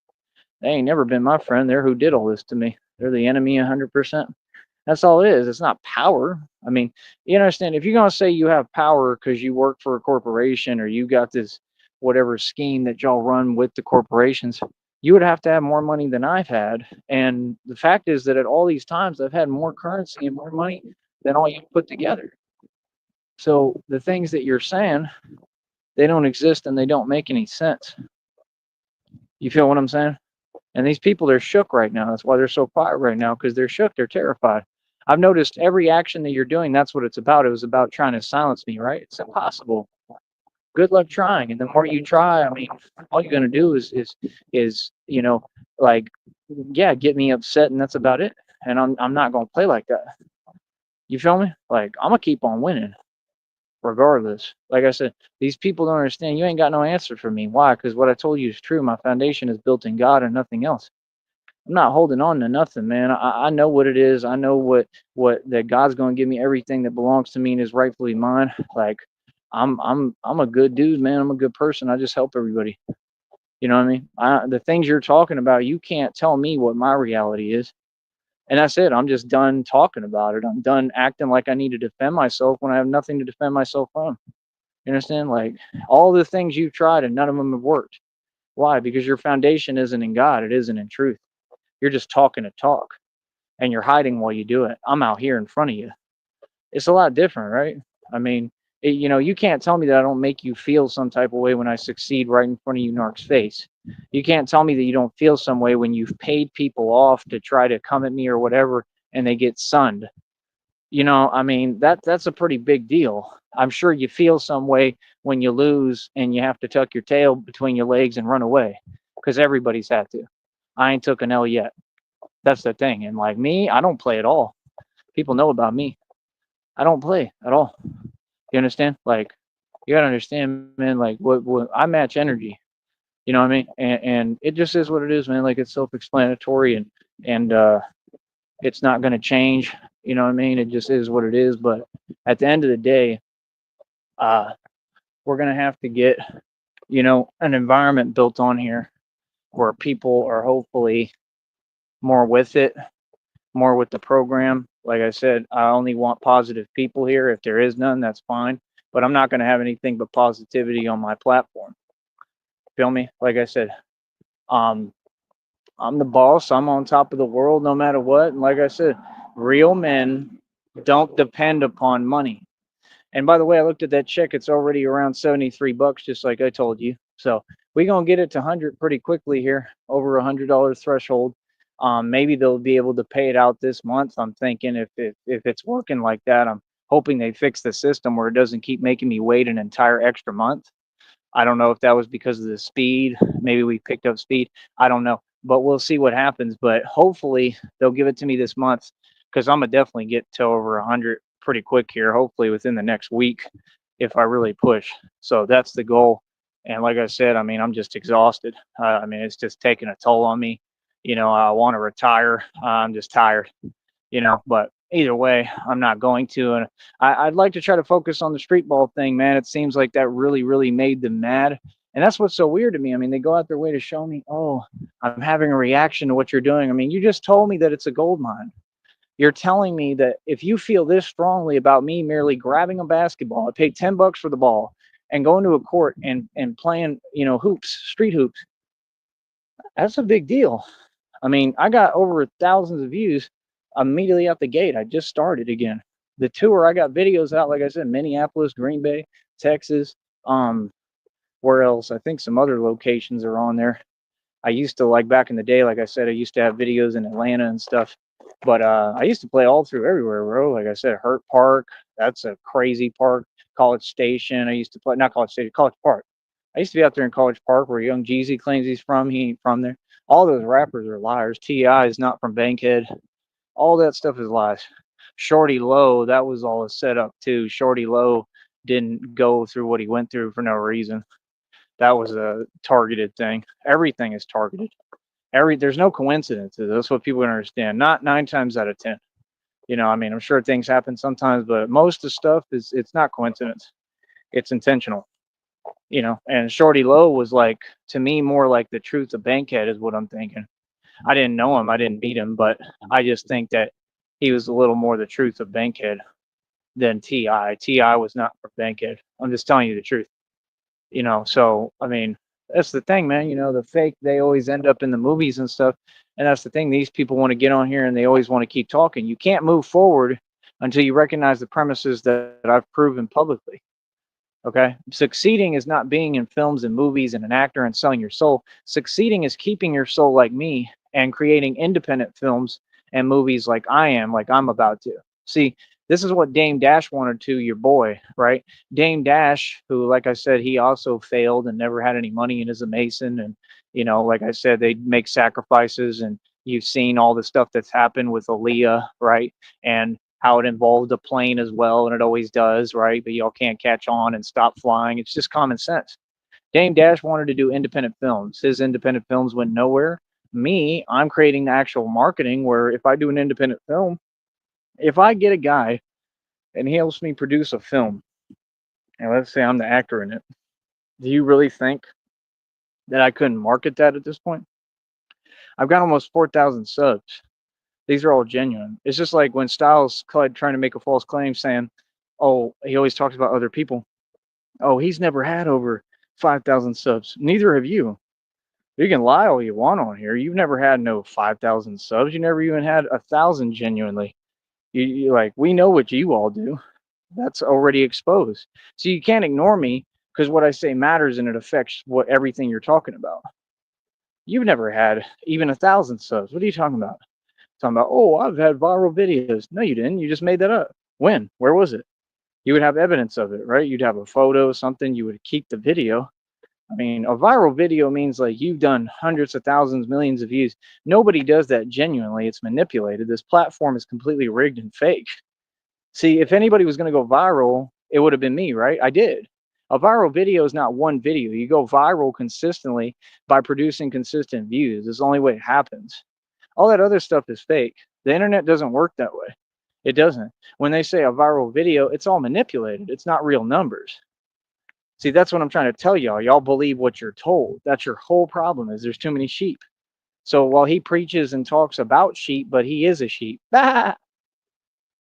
They ain't never been my friend. They're who did all this to me. They're the enemy 100%. That's all it is. It's not power. I mean, you understand, if you're going to say you have power because you work for a corporation or you got this whatever scheme that y'all run with the corporations, you would have to have more money than I've had. And the fact is that at all these times, I've had more currency and more money than all you put together. So the things that you're saying, they don't exist and they don't make any sense. You feel what I'm saying? And these people are shook right now. That's why they're so quiet right now, because they're shook. They're terrified. I've noticed every action that you're doing, that's what it's about. It was about trying to silence me, right? It's impossible. Good luck trying. And the more you try, I mean, all you're gonna do is like, yeah, get me upset, and that's about it. And I'm not gonna play like that. You feel me? Like, I'm gonna keep on winning regardless. Like I said, these people don't understand. You ain't got no answer for me. Why? Because what I told you is true. My foundation is built in God and nothing else. I'm not holding on to nothing, man. I know what it is. I know what that God's going to give me everything that belongs to me and is rightfully mine. Like, I'm a good dude, man. I'm a good person. I just help everybody. You know what I mean? The things you're talking about, you can't tell me what my reality is. And that's it. I'm just done talking about it. I'm done acting like I need to defend myself when I have nothing to defend myself from. You understand? Like all the things you've tried and none of them have worked. Why? Because your foundation isn't in God. It isn't in truth. You're just talking to talk and you're hiding while you do it. I'm out here in front of you. It's a lot different, right? I mean, you can't tell me that I don't make you feel some type of way when I succeed right in front of you, Narc's face. You can't tell me that you don't feel some way when you've paid people off to try to come at me or whatever and they get sunned. I mean, that's a pretty big deal. I'm sure you feel some way when you lose and you have to tuck your tail between your legs and run away because everybody's had to. I ain't took an L yet. That's the thing. And like me, I don't play at all. People know about me. I don't play at all. You understand? Like, you gotta understand, man. Like, what I match energy. You know what I mean? And it just is what it is, man. Like, it's self-explanatory, and it's not gonna change. You know what I mean? It just is what it is. But at the end of the day, uh, we're gonna have to get an environment built on here where people are hopefully more with it, more with the program. Like I said, I only want positive people here. If there is none, that's fine. But I'm not going to have anything but positivity on my platform. Feel me? Like I said, um, I'm the boss. I'm on top of the world no matter what. And like I said, real men don't depend upon money. And by the way, I looked at that check. It's already around 73 bucks, just like I told you. So we're going to get it to 100 pretty quickly here, over $100 threshold. Maybe they'll be able to pay it out this month. I'm thinking if it's working like that, I'm hoping they fix the system where it doesn't keep making me wait an entire extra month. I don't know if that was because of the speed. Maybe we picked up speed. I don't know, but we'll see what happens. But hopefully they'll give it to me this month because I'm gonna definitely get to over 100 pretty quick here. Hopefully within the next week, if I really push. So that's the goal. And like I said, I mean, I'm just exhausted. I mean, it's just taking a toll on me. I want to retire. I'm just tired. But either way, I'm not going to. And I'd like to try to focus on the street ball thing, man. It seems like that really, really made them mad. And that's what's so weird to me. I mean, they go out their way to show me, oh, I'm having a reaction to what you're doing. I mean, you just told me that it's a gold mine. You're telling me that if you feel this strongly about me merely grabbing a basketball, I paid 10 bucks for the ball and going to a court and playing, hoops, street hoops, that's a big deal. I mean, I got over thousands of views immediately out the gate. I just started again. The tour, I got videos out, like I said, Minneapolis, Green Bay, Texas. Um, where else? I think some other locations are on there. I used to, like back in the day, like I said, I used to have videos in Atlanta and stuff. But I used to play all through everywhere, bro. Like I said, Hurt Park, that's a crazy park. College Station, I used to play, not College Station, College Park. I used to be out there in College Park where Young Jeezy claims he's from. He ain't from there. All those rappers are liars. T.I. is not from Bankhead. All that stuff is lies. Shorty Low, that was all a setup too. Shorty Low didn't go through what he went through for no reason. That was a targeted thing. Everything is targeted. There's no coincidences. That's what people don't understand. Not 9 times out of 10. I mean, I'm sure things happen sometimes, but most of the stuff it's not coincidence. It's intentional. And Shorty Low was like, to me, more like the truth of Bankhead is what I'm thinking. I didn't know him, I didn't meet him, but I just think that he was a little more the truth of Bankhead than T.I. T.I. was not from Bankhead. I'm just telling you the truth. So I mean, that's the thing, man. The fake, they always end up in the movies and stuff. And that's the thing. These people want to get on here and they always want to keep talking. You can't move forward until you recognize the premises that I've proven publicly. Okay. Succeeding is not being in films and movies and an actor and selling your soul. Succeeding is keeping your soul like me and creating independent films and movies like I am, like I'm about to. See, this is what Dame Dash wanted to your boy, right? Dame Dash, who, like I said, he also failed and never had any money and is a Mason. And, like I said, they make sacrifices, and you've seen all the stuff that's happened with Aaliyah, right? And how it involved a plane as well, and it always does, right? But y'all can't catch on and stop flying. It's just common sense. Dame Dash wanted to do independent films. His independent films went nowhere. Me, I'm creating the actual marketing where if I do an independent film, if I get a guy and he helps me produce a film and let's say I'm the actor in it. Do you really think that I couldn't market that at this point? I've got almost 4,000 subs. These are all genuine. It's just like when Styles tried trying to make a false claim saying, oh, he always talks about other people. Oh, he's never had over 5,000 subs. Neither have you. You can lie all you want on here. You've never had no 5,000 subs. You never even had 1,000 genuinely. You like, we know what you all do. That's already exposed. So you can't ignore me because what I say matters and it affects what everything you're talking about. You've never had even 1,000 subs. What are you talking about? Talking about, oh, I've had viral videos. No, you didn't. You just made that up. When? Where was it? You would have evidence of it, right? You'd have a photo, something. You would keep the video. I mean, a viral video means like you've done hundreds of thousands, millions of views. Nobody does that genuinely. It's manipulated. This platform is completely rigged and fake. See, if anybody was going to go viral, it would have been me, right? I did. A viral video is not one video. You go viral consistently by producing consistent views. It's the only way it happens. All that other stuff is fake. The internet doesn't work that way. It doesn't. When they say a viral video, it's all manipulated. It's not real numbers. See, that's what I'm trying to tell y'all. Y'all believe what you're told. That's your whole problem is there's too many sheep. So while he preaches and talks about sheep, but he is a sheep.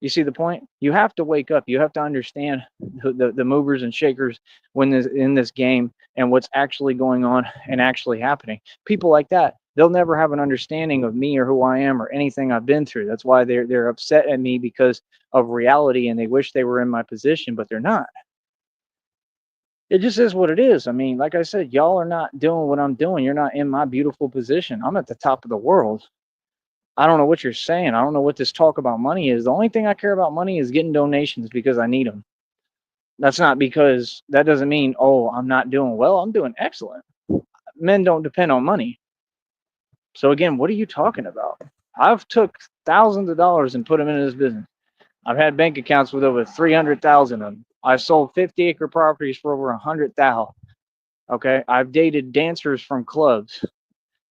You see the point? You have to wake up. You have to understand the movers and shakers when in this game and what's actually going on and actually happening. People like that, they'll never have an understanding of me or who I am or anything I've been through. That's why they're upset at me because of reality and they wish they were in my position, but they're not. It just is what it is. I mean, like I said, y'all are not doing what I'm doing. You're not in my beautiful position. I'm at the top of the world. I don't know what you're saying. I don't know what this talk about money is. The only thing I care about money is getting donations because I need them. That's not because that doesn't mean, oh, I'm not doing well. I'm doing excellent. Men don't depend on money. So again, what are you talking about? I've took thousands of dollars and put them into this business. I've had bank accounts with over 300,000 of them. I've sold 50-acre properties for over 100,000. Okay, I've dated dancers from clubs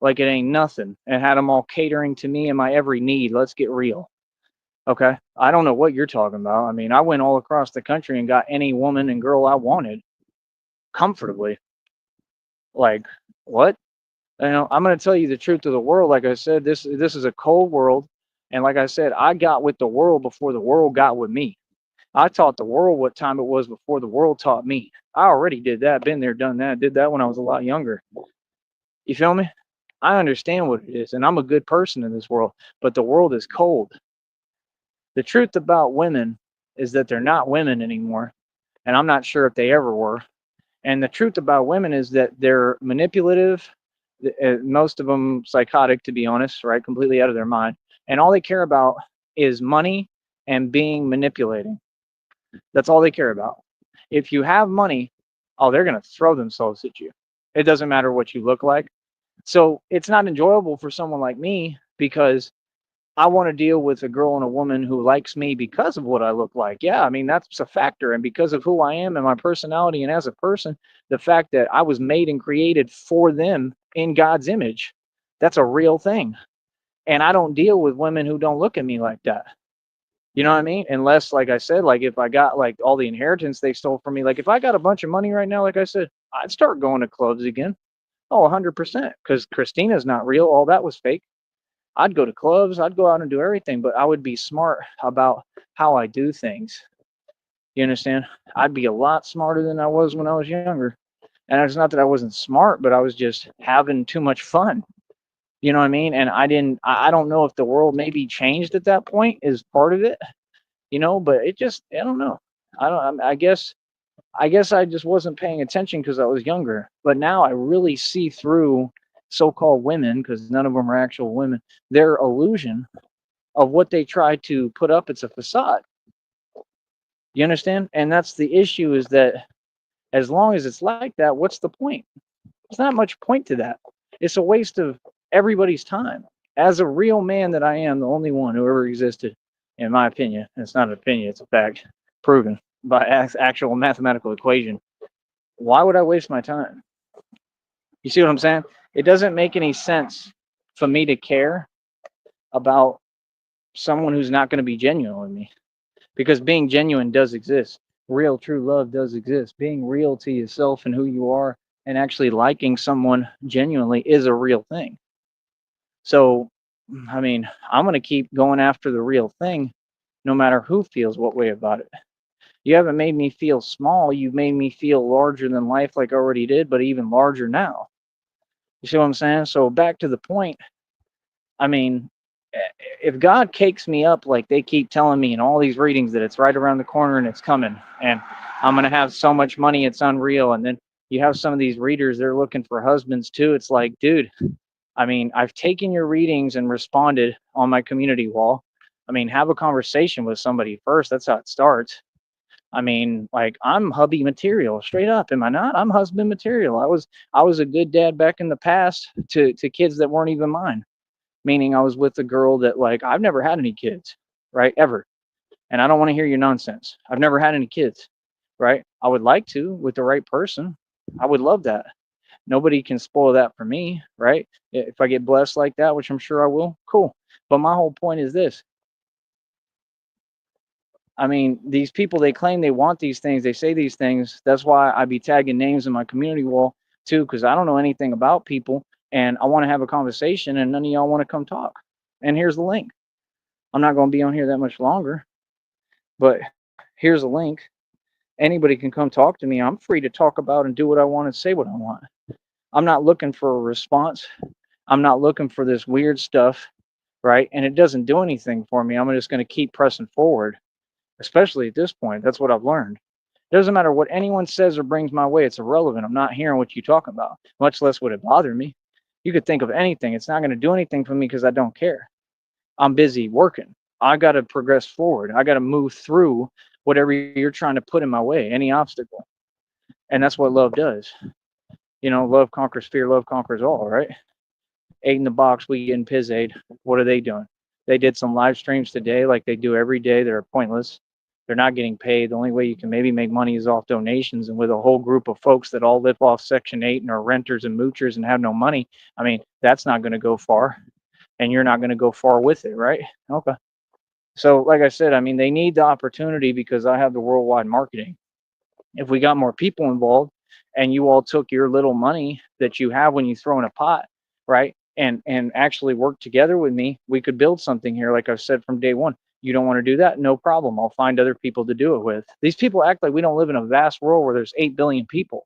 like it ain't nothing and had them all catering to me and my every need. Let's get real. Okay, I don't know what you're talking about. I mean, I went all across the country and got any woman and girl I wanted comfortably. Like, what? You know, I'm going to tell you the truth of the world. Like I said, this is a cold world. And like I said, I got with the world before the world got with me. I taught the world what time it was before the world taught me. I already did that, been there, done that, did that when I was a lot younger. You feel me? I understand what it is, and I'm a good person in this world, but the world is cold. The truth about women is that they're not women anymore, and I'm not sure if they ever were. And the truth about women is that they're manipulative, most of them psychotic, to be honest, right? Completely out of their mind. And all they care about is money and being manipulating. That's all they care about. If you have money, oh, they're going to throw themselves at you. It doesn't matter what you look like. So it's not enjoyable for someone like me because I want to deal with a girl and a woman who likes me because of what I look like. Yeah, I mean, that's a factor. And because of who I am and my personality and as a person, the fact that I was made and created for them in God's image, that's a real thing. And I don't deal with women who don't look at me like that. You know what I mean? Unless, like I said, like if I got like all the inheritance they stole from me, like if I got a bunch of money right now, like I said, I'd start going to clubs again. Oh, 100%. Because Christina's not real. All that was fake. I'd go to clubs. I'd go out and do everything, but I would be smart about how I do things. You understand? I'd be a lot smarter than I was when I was younger. And it's not that I wasn't smart, but I was just having too much fun. You know what I mean? And I don't know if the world maybe changed at that point is part of it, you know, but it just, I don't know. I guess I just wasn't paying attention because I was younger. But now I really see through so-called women, because none of them are actual women, their illusion of what they try to put up. It's a facade. You understand? And that's the issue, is that as long as it's like that, what's the point? There's not much point to that. It's a waste of everybody's time. As a real man that I am, the only one who ever existed, in my opinion, and it's not an opinion, it's a fact, proven by actual mathematical equation, why would I waste my time? You see what I'm saying? It doesn't make any sense for me to care about someone who's not going to be genuine with me, because being genuine does exist. real true love does exist. Being real to yourself and who you are and actually liking someone genuinely is a real thing. So, I mean, I'm going to keep going after the real thing no matter who feels what way about it. You haven't made me feel small. You've made me feel larger than life like I already did, but even larger now. You see what I'm saying? So, back to the point, I mean, if God cakes me up like they keep telling me in all these readings that it's right around the corner and it's coming and I'm going to have so much money, it's unreal. And then you have some of these readers, they're looking for husbands too. It's like, dude, I mean, I've taken your readings and responded on my community wall. I mean, have a conversation with somebody first. That's how it starts. I mean, like I'm hubby material, straight up. Am I not? I'm husband material. I was a good dad back in the past to kids that weren't even mine. Meaning I was with a girl that like I've never had any kids, right? Ever. And I don't want to hear your nonsense. I've never had any kids, right? I would like to with the right person. I would love that. Nobody can spoil that for me, right? If I get blessed like that, which I'm sure I will, cool. But my whole point is this. I mean, these people, they claim they want these things. They say these things. That's why I be tagging names in my community wall too, because I don't know anything about people and I want to have a conversation and none of y'all want to come talk. And here's the link. I'm not going to be on here that much longer, but here's a link. Anybody can come talk to me. I'm free to talk about and do what I want and say what I want. I'm not looking for a response. I'm not looking for this weird stuff, right? And it doesn't do anything for me. I'm just going to keep pressing forward, especially at this point. That's what I've learned. It doesn't matter what anyone says or brings my way. It's irrelevant. I'm not hearing what you talk about, much less would it bother me. You could think of anything. It's not going to do anything for me because I don't care. I'm busy working. I got to progress forward. I got to move through whatever you're trying to put in my way, any obstacle. And that's what love does. You know, love conquers fear, love conquers all, right? Eight in the box, we getting pizzade. What are they doing? They did some live streams today like they do every day. They're pointless. They're not getting paid. The only way you can maybe make money is off donations. And with a whole group of folks that all live off Section 8 and are renters and moochers and have no money, I mean, that's not going to go far. And you're not going to go far with it, right? Okay. So, like I said, I mean, they need the opportunity because I have the worldwide marketing. If we got more people involved and you all took your little money that you have when you throw in a pot, right? And actually work together with me, we could build something here, like I've said from day one. You don't want to do that? No problem. I'll find other people to do it with. These people act like we don't live in a vast world where there's 8 billion people.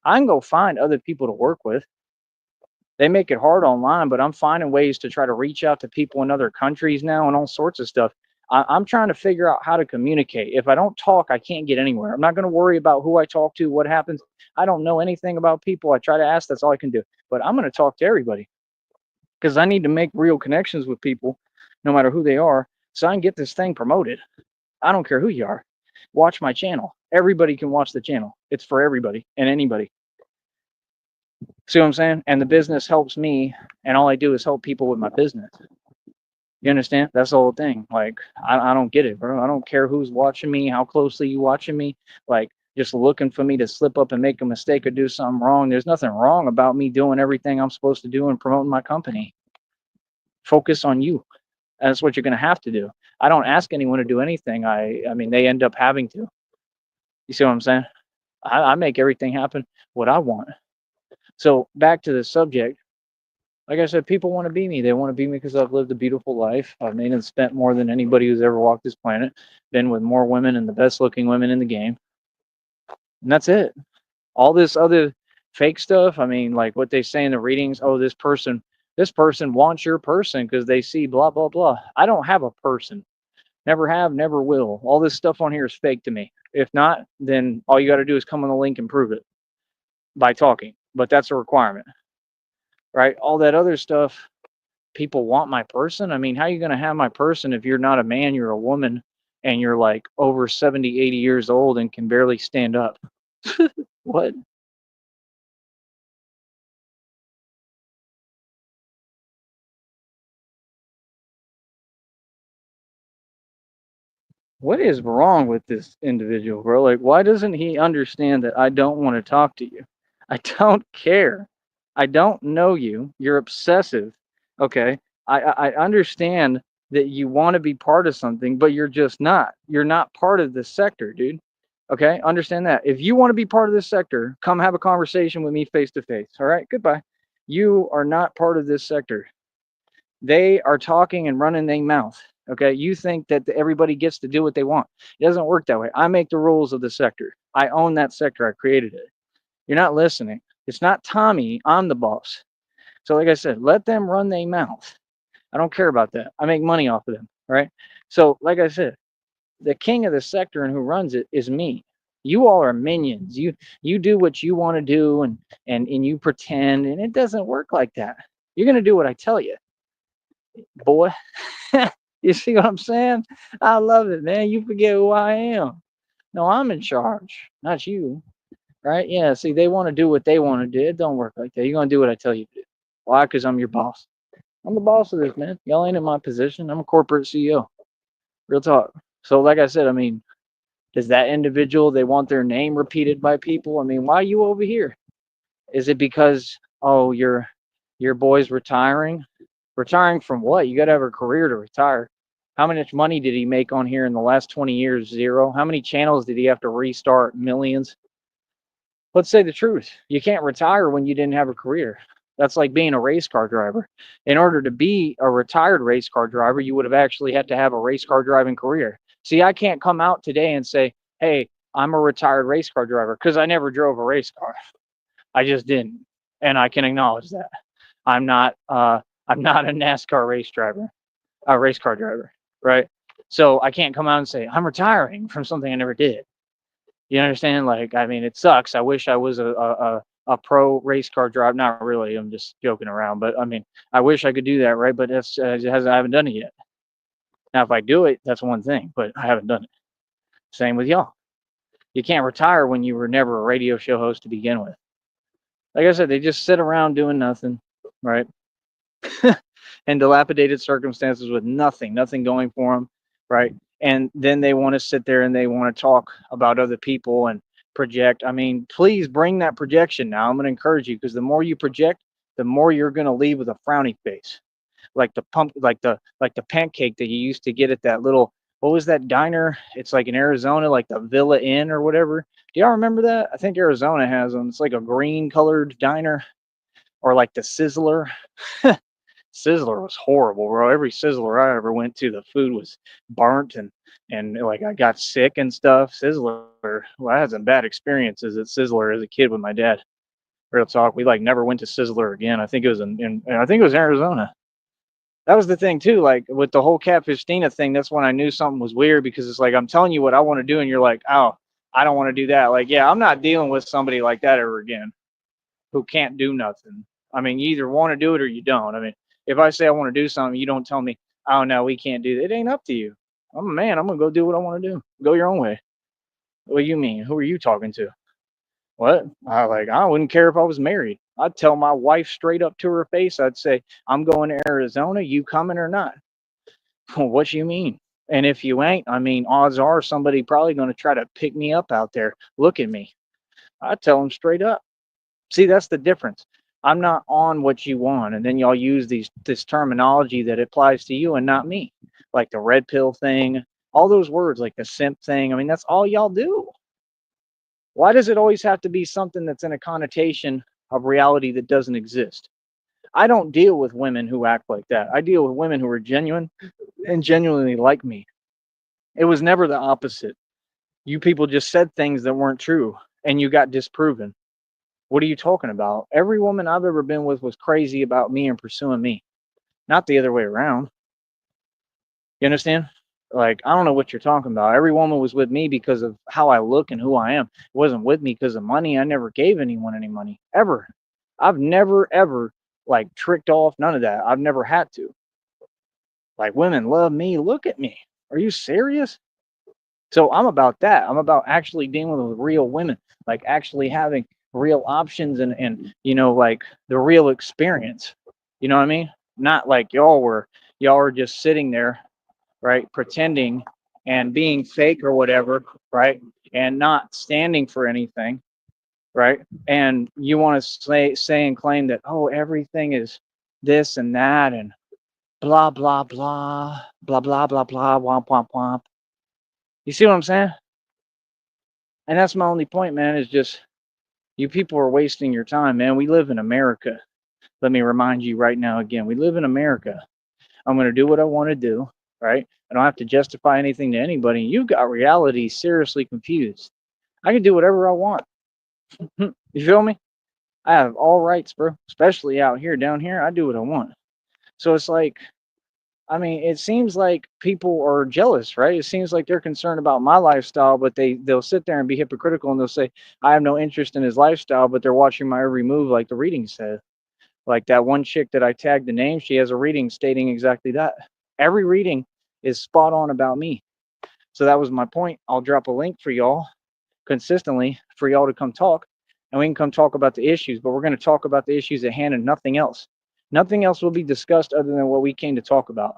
I can go find other people to work with. They make it hard online, but I'm finding ways to try to reach out to people in other countries now and all sorts of stuff. I'm trying to figure out how to communicate. If I don't talk, I can't get anywhere. I'm not going to worry about who I talk to, what happens. I don't know anything about people. I try to ask, that's all I can do. But I'm going to talk to everybody because I need to make real connections with people, no matter who they are, so I can get this thing promoted. I don't care who you are. Watch my channel. Everybody can watch the channel. It's for everybody and anybody. See what I'm saying? And the business helps me, and all I do is help people with my business. You understand? That's the whole thing. Like, I don't get it, bro. I don't care who's watching me, how closely you watching me. Like, just looking for me to slip up and make a mistake or do something wrong. There's nothing wrong about me doing everything I'm supposed to do and promoting my company. Focus on you. That's what you're going to have to do. I don't ask anyone to do anything. I mean, they end up having to. You see what I'm saying? I make everything happen what I want. So back to the subject. Like I said, people want to be me. They want to be me because I've lived a beautiful life. I've made and spent more than anybody who's ever walked this planet. Been with more women and the best looking women in the game. And that's it. All this other fake stuff, I mean, like what they say in the readings, oh, this person wants your person because they see blah, blah, blah. I don't have a person. Never have, never will. All this stuff on here is fake to me. If not, then all you got to do is come on the link and prove it by talking. But that's a requirement, right? All that other stuff, people want my person. I mean, how are you going to have my person if you're not a man, you're a woman, and you're like over 70, 80 years old and can barely stand up? What? What is wrong with this individual, bro? Like, why doesn't he understand that I don't want to talk to you? I don't care. I don't know you. You're obsessive. Okay. I understand that you want to be part of something, but you're just not. You're not part of this sector, dude. Okay, understand that. If you want to be part of this sector, come have a conversation with me face to face. All right, goodbye. You are not part of this sector. They are talking and running their mouth. Okay, you think that everybody gets to do what they want. It doesn't work that way. I make the rules of the sector. I own that sector. I created it. You're not listening. It's not Tommy. I'm the boss. So, like I said, let them run their mouth. I don't care about that. I make money off of them. All right. So, like I said, the king of the sector and who runs it is me. You all are minions. You do what you want to do, and you pretend, and it doesn't work like that. You're gonna do what I tell you, boy. You see what I'm saying? I love it, man. You forget who I am. No, I'm in charge, not you. Right? Yeah. See, they want to do what they want to do. It don't work like that. You're gonna do what I tell you to do. Why? Because I'm your boss. I'm the boss of this, man. Y'all ain't in my position. I'm a corporate CEO. Real talk. So, like I said, I mean, does that individual, they want their name repeated by people? I mean, why are you over here? Is it because, oh, your boy's retiring? Retiring from what? You got to have a career to retire. How much money did he make on here in the last 20 years? Zero. How many channels did he have to restart? Millions. Let's say the truth. You can't retire when you didn't have a career. That's like being a race car driver. In order to be a retired race car driver, you would have actually had to have a race car driving career. See, I can't come out today and say, hey, I'm a retired race car driver because I never drove a race car. I just didn't. And I can acknowledge that. I'm not I'm not a NASCAR race driver, a race car driver, right? So I can't come out and say I'm retiring from something I never did. You understand? Like, I mean, it sucks. I wish I was a pro race car driver. Not really. I'm just joking around. But I mean, I wish I could do that, right? But that's I haven't done it yet. Now, if I do it, that's one thing. But I haven't done it. Same with y'all. You can't retire when you were never a radio show host to begin with. Like I said, they just sit around doing nothing, right? And dilapidated circumstances with nothing going for them, right? And then they want to sit there and they want to talk about other people and project. I mean, please bring that projection now. I'm going to encourage you because the more you project, the more you're going to leave with a frowny face, like the pancake that you used to get at that little, what was that diner? It's like in Arizona, like the Villa Inn or whatever. Do y'all remember that? I think Arizona has them. It's like a green colored diner, or like the Sizzler. Sizzler was horrible, bro. Every Sizzler I ever went to, the food was burnt and like I got sick and stuff. Sizzler, well, I had some bad experiences at Sizzler as a kid with my dad. Real talk, we like never went to Sizzler again. I think it was in I think it was Arizona. That was the thing too. Like with the whole Catfish Tina thing, that's when I knew something was weird because it's like I'm telling you what I want to do, and you're like, oh, I don't want to do that. Like, yeah, I'm not dealing with somebody like that ever again who can't do nothing. I mean, you either want to do it or you don't. I mean, if I say I want to do something, you don't tell me, oh no, we can't do that. It ain't up to you. I'm a man. I'm gonna go do what I want to do. Go your own way. What do you mean? Who are you talking to? What? I wouldn't care if I was married. I'd tell my wife straight up to her face. I'd say, I'm going to Arizona. You coming or not? What you mean? And if you ain't, I mean, odds are somebody probably going to try to pick me up out there. Look at me. I tell them straight up. See, that's the difference. I'm not on what you want, and then y'all use this terminology that applies to you and not me, like the red pill thing, all those words, like the simp thing. I mean, that's all y'all do. Why does it always have to be something that's in a connotation of reality that doesn't exist? I don't deal with women who act like that. I deal with women who are genuine and genuinely like me. It was never the opposite. You people just said things that weren't true and you got disproven. What are you talking about? Every woman I've ever been with was crazy about me and pursuing me, not the other way around. You understand? Like, I don't know what you're talking about. Every woman was with me because of how I look and who I am. It wasn't with me because of money. I never gave anyone any money, ever. I've never, ever, like, tricked off, none of that. I've never had to. Like, women love me. Look at me. Are you serious? So I'm about that. I'm about actually dealing with real women, like actually having real options and like the real experience. You know what I mean? Not like y'all were. Y'all are just sitting there, right, pretending and being fake or whatever, right, and not standing for anything, right? And you want to say and claim that, oh, everything is this and that and blah blah blah blah blah blah blah womp womp womp. You see what I'm saying? And that's my only point, man, is just you people are wasting your time, man. We live in America. Let me remind you right now again, we live in America. I'm going to do what I want to do, right? I don't have to justify anything to anybody. You've got reality seriously confused. I can do whatever I want. You feel me? I have all rights, bro. Especially out here, down here, I do what I want. So it's like, I mean, it seems like people are jealous, right? It seems like they're concerned about my lifestyle, but they'll sit there and be hypocritical and they'll say, I have no interest in his lifestyle, but they're watching my every move, like the reading said. Like that one chick that I tagged the name, she has a reading stating exactly that. Every reading is spot on about me. So that was my point. I'll drop a link for y'all consistently for y'all to come talk, and we can come talk about the issues, but we're going to talk about the issues at hand and nothing else. Nothing else will be discussed other than what we came to talk about.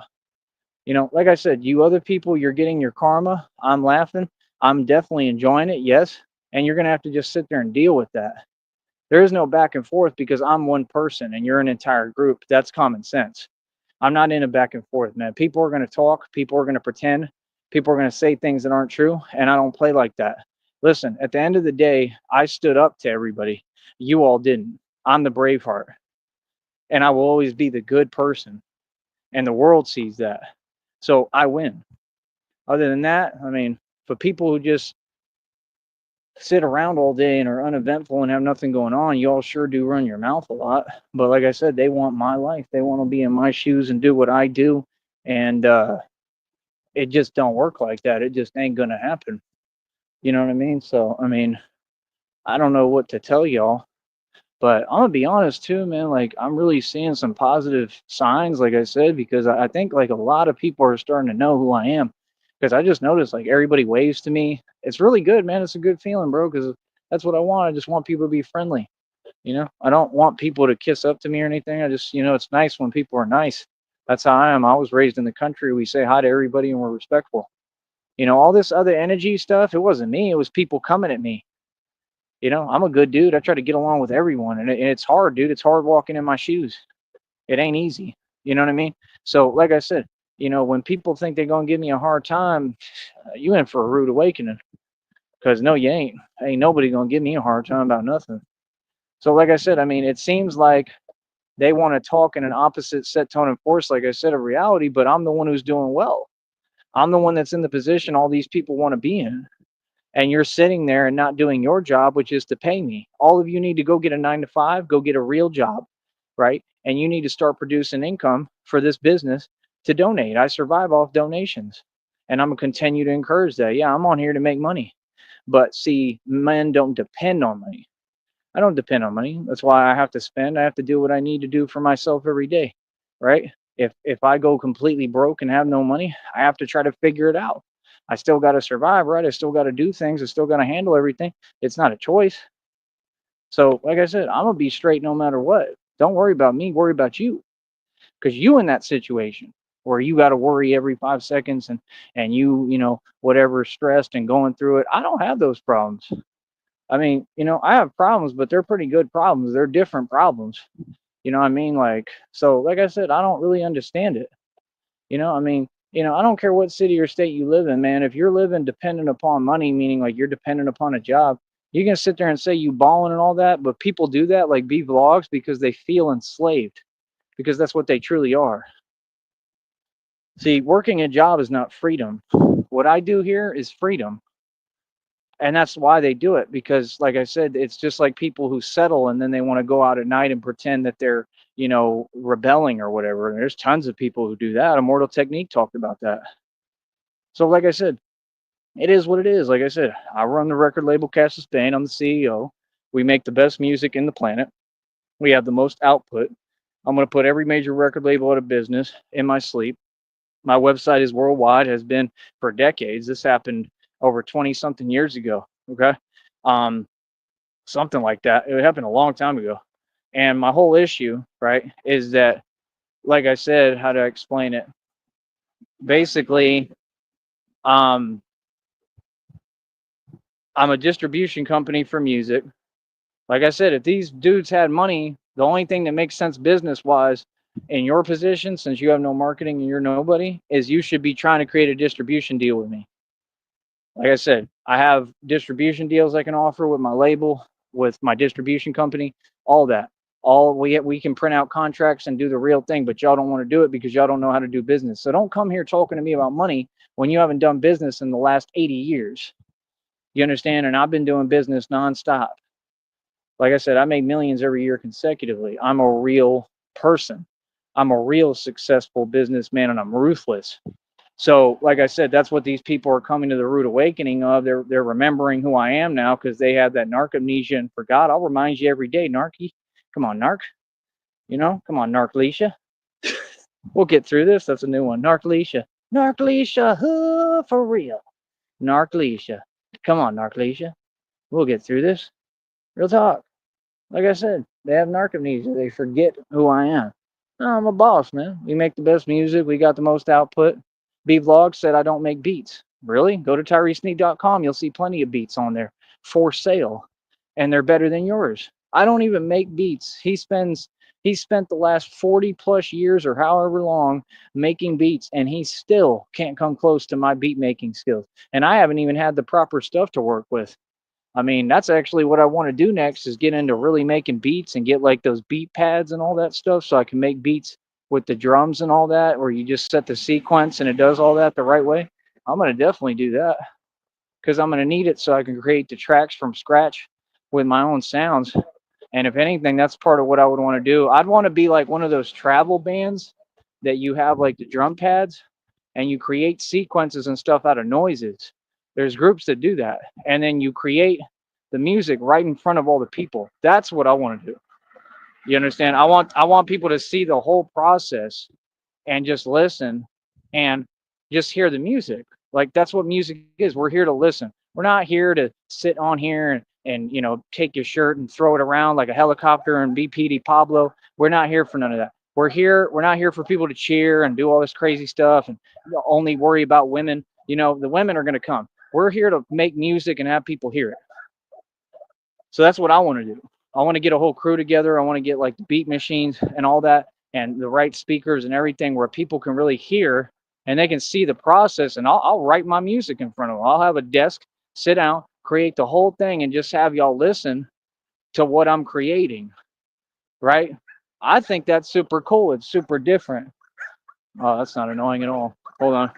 You know, like I said, you other people, you're getting your karma. I'm laughing. I'm definitely enjoying it, yes. And you're going to have to just sit there and deal with that. There is no back and forth because I'm one person and you're an entire group. That's common sense. I'm not in a back and forth, man. People are going to talk. People are going to pretend. People are going to say things that aren't true. And I don't play like that. Listen, at the end of the day, I stood up to everybody. You all didn't. I'm the Braveheart. And I will always be the good person. And the world sees that. So I win. Other than that, I mean, for people who just sit around all day and are uneventful and have nothing going on, you all sure do run your mouth a lot. But like I said, they want my life. They want to be in my shoes and do what I do. And it just don't work like that. It just ain't gonna happen. You know what I mean? So I mean, I don't know what to tell y'all. But I'm gonna be honest too, man. Like I'm really seeing some positive signs, like I said, because I think like a lot of people are starting to know who I am. Because I just noticed like everybody waves to me. It's really good, man. It's a good feeling, bro. Because that's what I want. I just want people to be friendly. You know, I don't want people to kiss up to me or anything. I just, it's nice when people are nice. That's how I am. I was raised in the country. We say hi to everybody and we're respectful. All this other energy stuff, it wasn't me. It was people coming at me. I'm a good dude. I try to get along with everyone, and it's hard, dude. It's hard walking in my shoes. It ain't easy. You know what I mean? So, like I said, when people think they're gonna give me a hard time, you in for a rude awakening. Because no, you ain't. Ain't nobody gonna give me a hard time about nothing. So, like I said, I mean, it seems like they want to talk in an opposite set tone and force, like I said, of reality. But I'm the one who's doing well. I'm the one that's in the position all these people want to be in, and you're sitting there and not doing your job, which is to pay me. All of you need to go get a 9 to 5, go get a real job, right? And you need to start producing income for this business to donate. I survive off donations, and I'm going to continue to encourage that. Yeah, I'm on here to make money. But see, men don't depend on money. I don't depend on money. That's why I have to spend. I have to do what I need to do for myself every day, right? If I go completely broke and have no money, I have to try to figure it out. I still got to survive, right? I still got to do things. I still got to handle everything. It's not a choice. So, like I said, I'm gonna be straight no matter what. Don't worry about me. Worry about you, because you in that situation where you got to worry every 5 seconds and whatever stressed and going through it. I don't have those problems. I mean, I have problems, but they're pretty good problems. They're different problems. You know what I mean? Like, so, like I said, I don't really understand it. I mean, I don't care what city or state you live in, man. If you're living dependent upon money, meaning like you're dependent upon a job, you can sit there and say you balling and all that, but people do that, like be vlogs, because they feel enslaved, because that's what they truly are. See, working a job is not freedom. What I do here is freedom. And that's why they do it, because like I said, it's just like people who settle and then they want to go out at night and pretend that they're rebelling or whatever. And there's tons of people who do that. Immortal Technique talked about that. So like I said, it is what it is. Like I said, I run the record label Cast of Spain. I'm the CEO. We make the best music in the planet. We have the most output. I'm going to put every major record label out of business in my sleep. My website is worldwide, has been for decades. This happened over 20 something years ago. Okay. Something like that. It happened a long time ago. And my whole issue, right, is that, like I said, how to explain it? Basically, I'm a distribution company for music. Like I said, if these dudes had money, the only thing that makes sense business wise in your position, since you have no marketing and you're nobody, is you should be trying to create a distribution deal with me. Like I said, I have distribution deals I can offer with my label, with my distribution company, all that. All we can print out contracts and do the real thing, but y'all don't want to do it because y'all don't know how to do business. So don't come here talking to me about money when you haven't done business in the last 80 years. You understand? And I've been doing business nonstop. Like I said, I make millions every year consecutively. I'm a real person. I'm a real successful businessman, and I'm ruthless. So, like I said, that's what these people are coming to the rude awakening of. They're remembering who I am now because they have that narc amnesia and forgot. I'll remind you every day, Narky. Come on, Narc. You know, come on, Narclesia. We'll get through this. That's a new one. Narclesia. Narclesia, for real. Narclesia. Come on, Narclesia. We'll get through this. Real talk. Like I said, they have narc amnesia. They forget who I am. No, I'm a boss, man. We make the best music. We got the most output. B Vlog said I don't make beats. Really? Go to TyreseSneed.com. You'll see plenty of beats on there for sale, and they're better than yours. I don't even make beats. He spent the last 40 plus years or however long making beats, and he still can't come close to my beat making skills. And I haven't even had the proper stuff to work with. I mean, that's actually what I want to do next is get into really making beats and get like those beat pads and all that stuff so I can make beats with the drums and all that, where you just set the sequence and it does all that the right way. I'm going to definitely do that because I'm going to need it so I can create the tracks from scratch with my own sounds. And if anything, that's part of what I would want to do. I'd want to be like one of those travel bands that you have like the drum pads and you create sequences and stuff out of noises. There's groups that do that. And then you create the music right in front of all the people. That's what I want to do. You understand? I want people to see the whole process and just listen and just hear the music. Like that's what music is. We're here to listen. We're not here to sit on here and you know, take your shirt and throw it around like a helicopter and be Petey Pablo. We're not here for none of that. We're not here for people to cheer and do all this crazy stuff and only worry about women. You know, the women are going to come. We're here to make music and have people hear it. So that's what I want to do. I want to get a whole crew together. I want to get like the beat machines and all that and the right speakers and everything where people can really hear and they can see the process. And I'll write my music in front of them. I'll have a desk, sit down, create the whole thing and just have y'all listen to what I'm creating. Right? I think that's super cool. It's super different. Oh, that's not annoying at all. Hold on.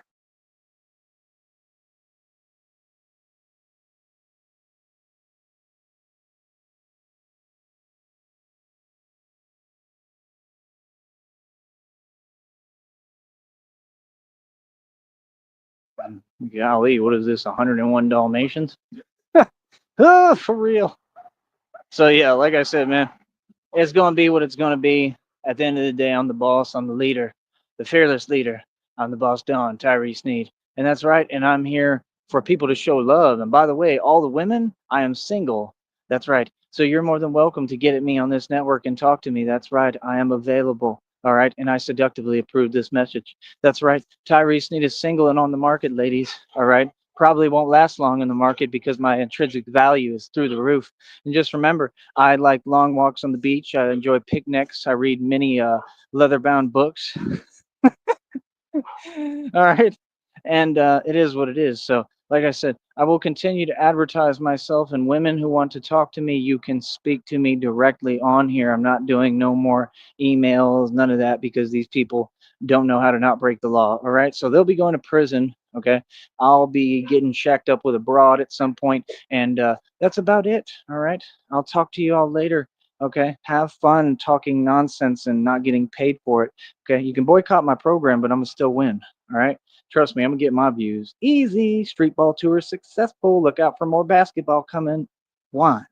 Golly, what is this? 101 Dalmatians? Oh, for real. So yeah, like I said, man, it's gonna be what it's gonna be. At the end of the day, I'm the boss. I'm the leader, the fearless leader. I'm the boss, Don Tyrese Sneed, and that's right. And I'm here for people to show love. And by the way, all the women, I am single. That's right. So you're more than welcome to get at me on this network and talk to me. That's right. I am available. All right. And I seductively approve this message. That's right. Tyrese Sneed is single and on the market, ladies. All right. Probably won't last long in the market because my intrinsic value is through the roof. And just remember, I like long walks on the beach. I enjoy picnics. I read many leather-bound books. All right. And it is what it is. So, like I said, I will continue to advertise myself, and women who want to talk to me, you can speak to me directly on here. I'm not doing no more emails, none of that, because these people don't know how to not break the law. All right. So they'll be going to prison. Okay. I'll be getting shacked up with a broad at some point, and that's about it. All right. I'll talk to you all later. Okay. Have fun talking nonsense and not getting paid for it. Okay. You can boycott my program, but I'm going to still win. All right. Trust me, I'm going to get my views. Easy. Street ball tour successful. Look out for more basketball coming. One.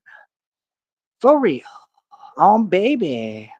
For real. On baby.